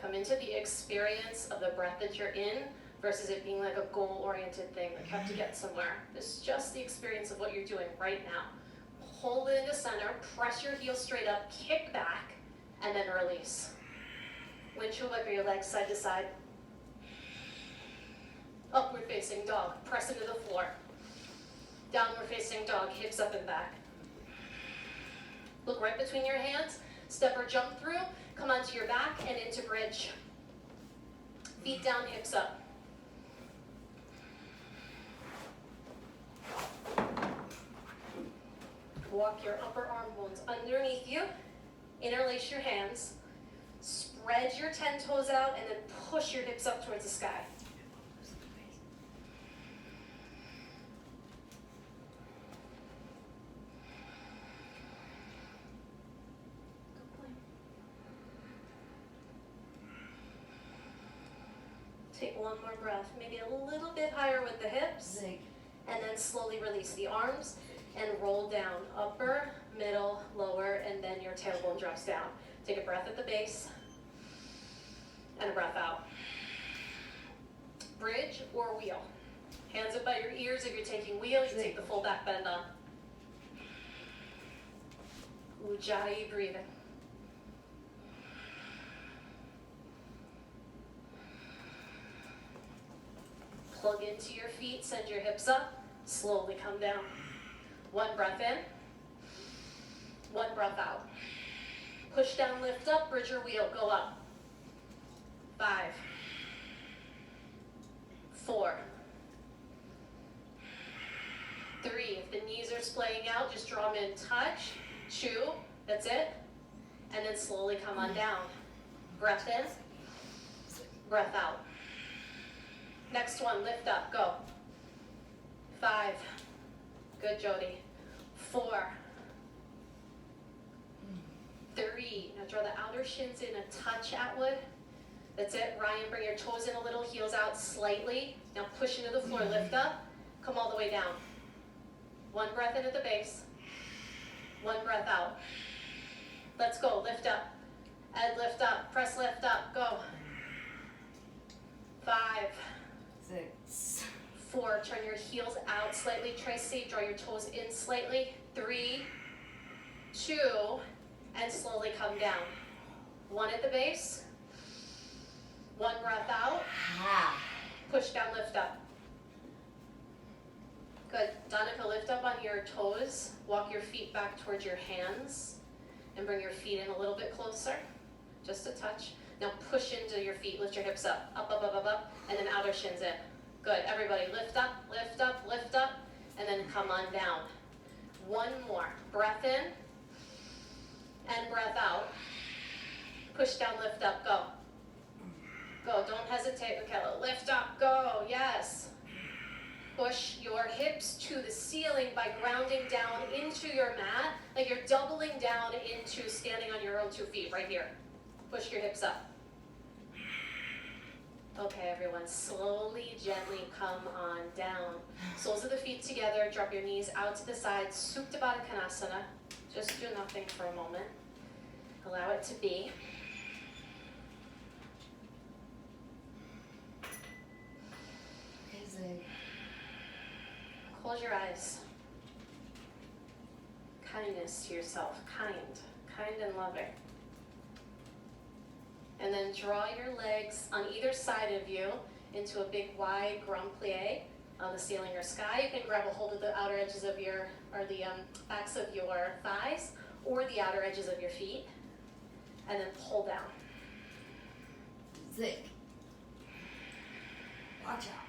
Come into the experience of the breath that you're in versus it being like a goal-oriented thing that you have to get somewhere. This is just the experience of what you're doing right now. Hold it into center, press your heels straight up, kick back, and then release. Windshield wiper your legs side to side. Upward facing dog, press into the floor. Downward facing dog, hips up and back. Look right between your hands, step or jump through, come onto your back and into bridge. Feet down, hips up. Walk your upper arm bones underneath you, interlace your hands, spread your 10 toes out and then push your hips up towards the sky. Take one more breath, maybe a little bit higher with the hips, and then slowly release the arms and roll down, upper, middle, lower, and then your tailbone drops down. Take a breath at the base, and a breath out. Bridge or wheel. Hands up by your ears if you're taking wheel, you take the full back bend on. Ujjayi breathing. Plug into your feet, send your hips up, slowly come down. One breath in, one breath out. Push down, lift up, bridge or wheel, go up. 5, 4, 3. If the knees are splaying out, just draw them in, touch, 2, that's it. And then slowly come on down. Breath in, breath out. Next one, lift up, go. 5, good Jody. 4, 3, now draw the outer shins in a touch outward. That's it. Ryan, bring your toes in a little, heels out slightly. Now push into the floor, lift up, come all the way down. One breath in at the base, one breath out. Let's go, lift up. Ed, lift up, press lift up, go. 5, 6, 4, turn your heels out slightly, Tracy, draw your toes in slightly. 3, 2, and slowly come down. 1 at the base, 1 breath out, push down, lift up. Good, Donica, lift up on your toes, walk your feet back towards your hands, and bring your feet in a little bit closer, just a touch. Now push into your feet, lift your hips up, up, up, up, up, up, and then outer shins in. Good, everybody lift up, lift up, lift up, and then come on down. 1 more, breath in, and breath out. Push down, lift up, go. Go, don't hesitate, Michaela. Lift up, go, yes. Push your hips to the ceiling by grounding down into your mat, like you're doubling down into standing on your own 2 feet right here. Push your hips up. Okay, everyone, slowly, gently come on down. Soles of the feet together, drop your knees out to the side, Supta Baddha Konasana. Just do nothing for a moment. Allow it to be. Amazing. Close your eyes. Kindness to yourself, kind and loving. And then draw your legs on either side of you into a big wide grand plie on the ceiling or sky. You can grab a hold of the outer edges of your, or the backs of your thighs, or the outer edges of your feet, and then pull down. Zig. Watch out.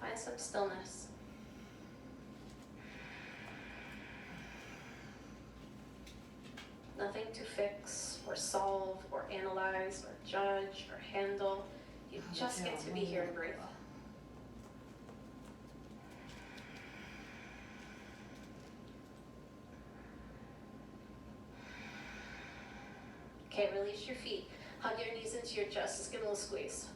Find some stillness. Nothing to fix or solve or analyze or judge or handle. You just get to be here and breathe. Okay, release your feet. Hug your knees into your chest. Just give them a little squeeze.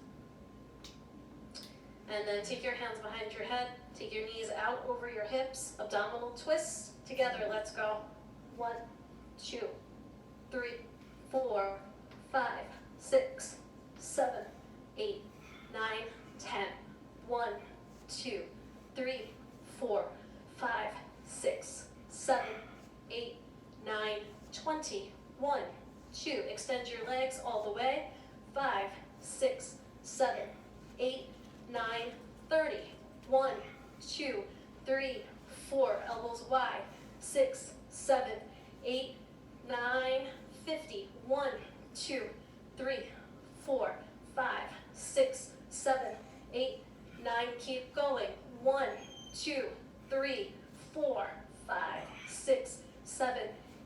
And then take your hands behind your head. Take your knees out over your hips. Abdominal twist. Together, let's go. 1, 2, 3, 4, 5, 6, 7, 8, 9, 10. 1, 2, 3, 4, 5, 6, 7, 8, 9, 20. 1, 2. Extend your legs all the way. 5, 6, 7, 8, 9, 30. 1, 2, 3, 4. Elbows wide. 6, 7, 8, 9, 50. 1, 2, 3, 4, 5, 6, 7, 8, 9. Keep going. 1, 2, 3, 4, 5, 6, 7,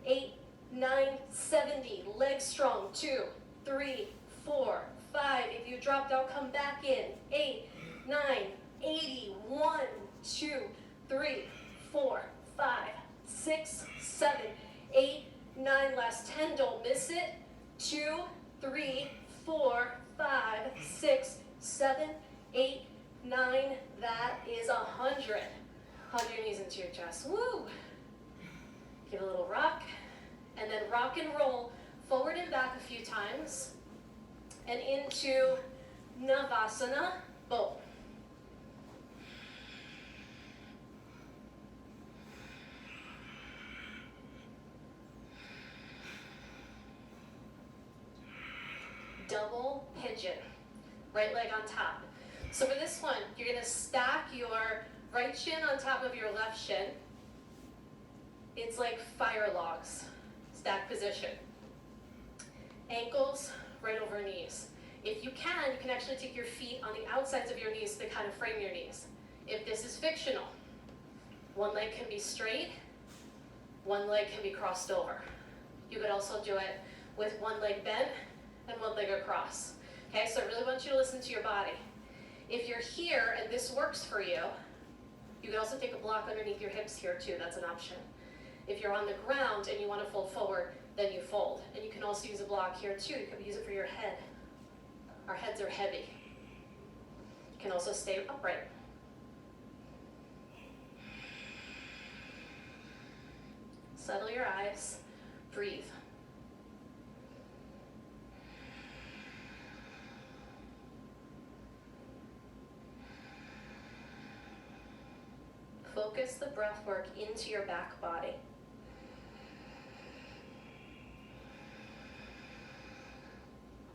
8, 9, 70. Legs strong. 2, 3, 4, 5. If you dropped out, come back in. 8, 9, 80. 1, 2, 3, 4, 5, 6, 7, 8, 9. Last 10. Don't miss it. 2, 3, 4, 5, 6, 7, 8, 9. That is 100. Hug your knees into your chest. Woo! Give a little rock. And then rock and roll forward and back a few times. And into Navasana bow. Double pigeon. Right leg on top. So for this one, you're going to stack your right shin on top of your left shin. It's like fire logs. Stack position. Ankles right over knees. If you can actually take your feet on the outsides of your knees to kind of frame your knees. If this is fictional, one leg can be straight, one leg can be crossed over. You could also do it with one leg bent and one leg across. Okay, so I really want you to listen to your body. If you're here and this works for you, you can also take a block underneath your hips here too, that's an option. If you're on the ground and you want to fold forward, then you fold. And you can also use a block here too, you could use it for your head. Our heads are heavy. You can also stay upright. Settle your eyes. Breathe. Focus the breath work into your back body.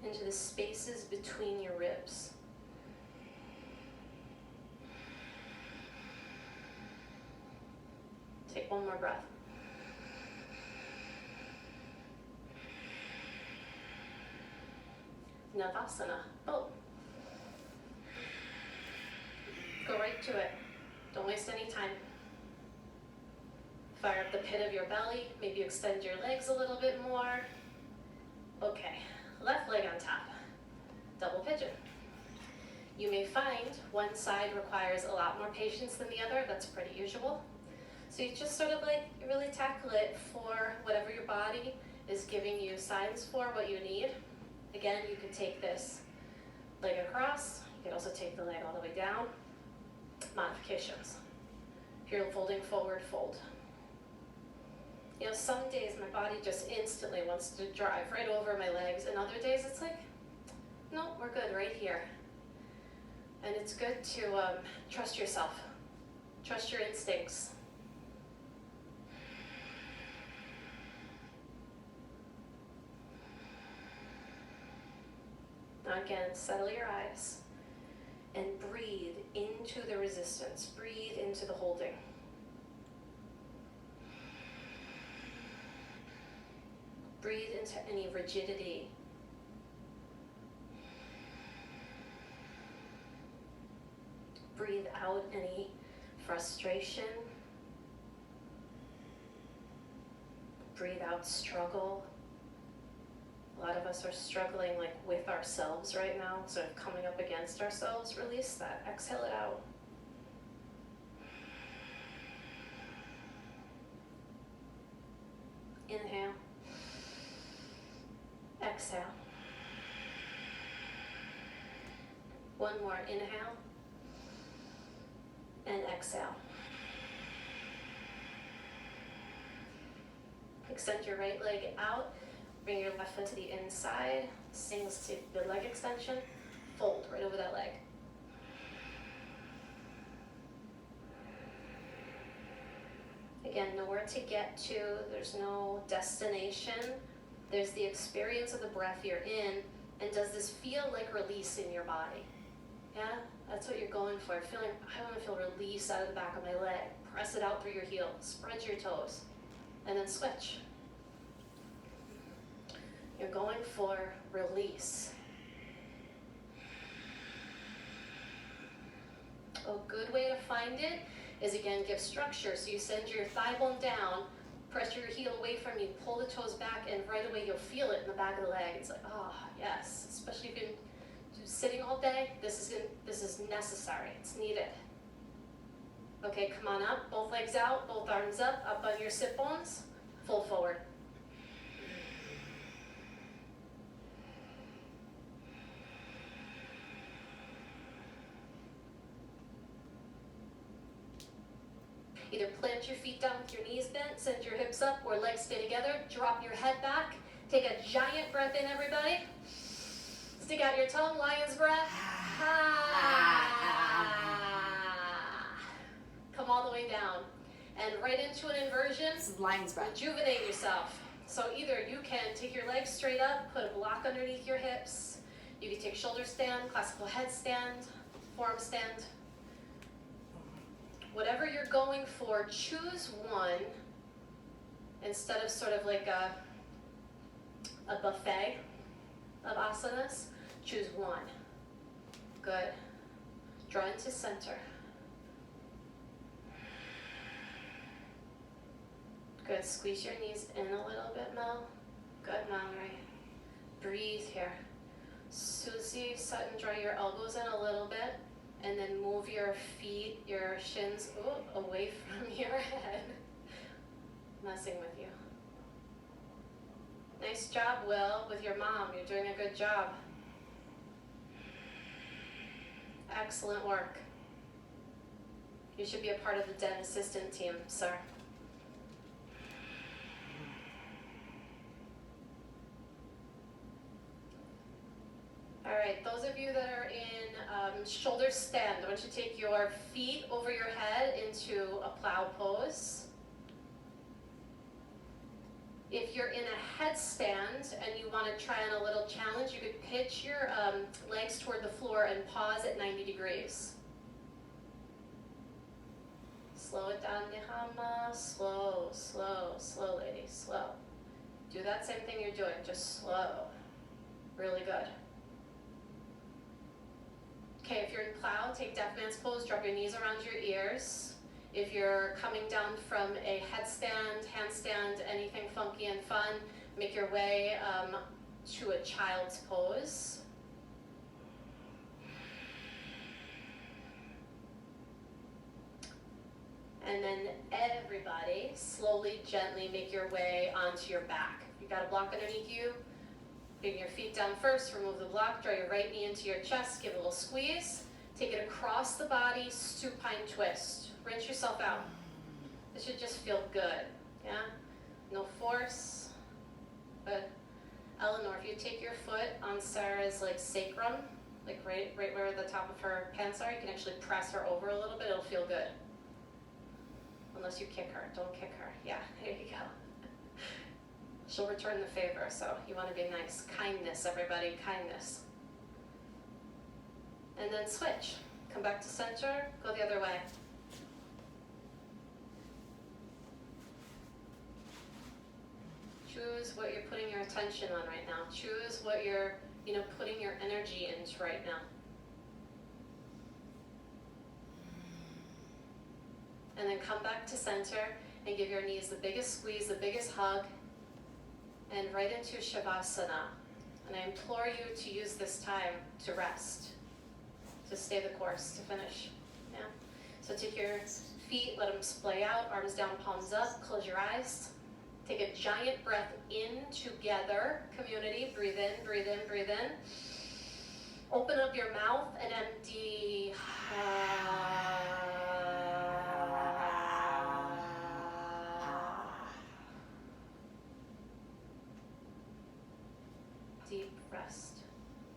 Into the spaces between your ribs. Take one more breath. Navasana. Oh. Go right to it. Don't waste any time. Fire up the pit of your belly. Maybe extend your legs a little bit more. Okay. Left leg on top. Double pigeon. You may find one side requires a lot more patience than the other. That's pretty usual. So you just sort of like really tackle it for whatever your body is giving you signs for, what you need. Again, you can take this leg across. You can also take the leg all the way down. Modifications. If you're folding forward, fold. You know, some days my body just instantly wants to drive right over my legs, and other days it's like, no, we're good right here. And it's good to trust yourself. Trust your instincts. Now again, settle your eyes and breathe into the resistance. Breathe into the holding. Breathe into any rigidity. Breathe out any frustration. Breathe out struggle. A lot of us are struggling like with ourselves right now, sort of coming up against ourselves. Release that. Exhale it out. Inhale. Exhale. One more. Inhale. And exhale. Extend your right leg out. Bring your left foot to the inside. Sings to the leg extension. Fold right over that leg. Again, nowhere to get to. There's no destination. There's the experience of the breath you're in. And does this feel like release in your body? Yeah? That's what you're going for. I want to feel release out of the back of my leg. Press it out through your heel. Spread your toes. And then switch. You're going for release. A good way to find it is, again, give structure. So you send your thigh bone down, press your heel away from you, pull the toes back, and right away you'll feel it in the back of the leg. It's like, oh, yes. Especially if you've been sitting all day, this is necessary. It's needed. Okay, come on up. Both legs out, both arms up on your sit bones. Fold forward. Either plant your feet down with your knees bent, send your hips up, or legs stay together. Drop your head back. Take a giant breath in, everybody. Stick out your tongue, lion's breath. Come all the way down. And right into an inversion. This is lion's breath. Rejuvenate yourself. So either you can take your legs straight up, put a block underneath your hips. You can take shoulder stand, classical headstand, forearm stand. Whatever you're going for, choose one instead of sort of like a buffet of asanas. Choose one. Good. Draw into center. Good. Squeeze your knees in a little bit, Mel. Good, Mallory. Breathe here. Susie, Sutton, draw your elbows in a little bit. And then move your feet, your shins away from your head. Messing with you. Nice job, Will, with your mom. You're doing a good job. Excellent work. You should be a part of the den assistant team, sir. All right, those of you that are in shoulder stand, I want you to take your feet over your head into a plow pose. If you're in a headstand and you want to try on a little challenge, you could pitch your legs toward the floor and pause at 90 degrees. Slow it down, Nihama. Slow, slow, slow, lady, slow. Do that same thing you're doing, just slow. Really good. Okay, if you're in plow, take deaf man's pose, drop your knees around your ears. If you're coming down from a headstand, handstand, anything funky and fun, make your way to a child's pose. And then everybody, slowly, gently make your way onto your back. You got a block underneath you. Bring your feet down first, remove the block, draw your right knee into your chest, give a little squeeze. Take it across the body, supine twist. Rinse yourself out. This should just feel good, yeah? No force. Good. Eleanor, if you take your foot on Sarah's like sacrum, like right where the top of her pants are, you can actually press her over a little bit, it'll feel good. Unless you kick her, don't kick her. Yeah, there you go. She'll return the favor, so you want to be nice. Kindness, everybody, kindness. And then switch. Come back to center, go the other way. Choose what you're putting your attention on right now. Choose what you're, putting your energy into right now. And then come back to center and give your knees the biggest squeeze, the biggest hug, and right into Shavasana. And I implore you to use this time to rest, to stay the course, to finish. Yeah. So take your feet, let them splay out, arms down, palms up, close your eyes. Take a giant breath in together, community. Breathe in, breathe in, breathe in. Open up your mouth and empty. Deep rest.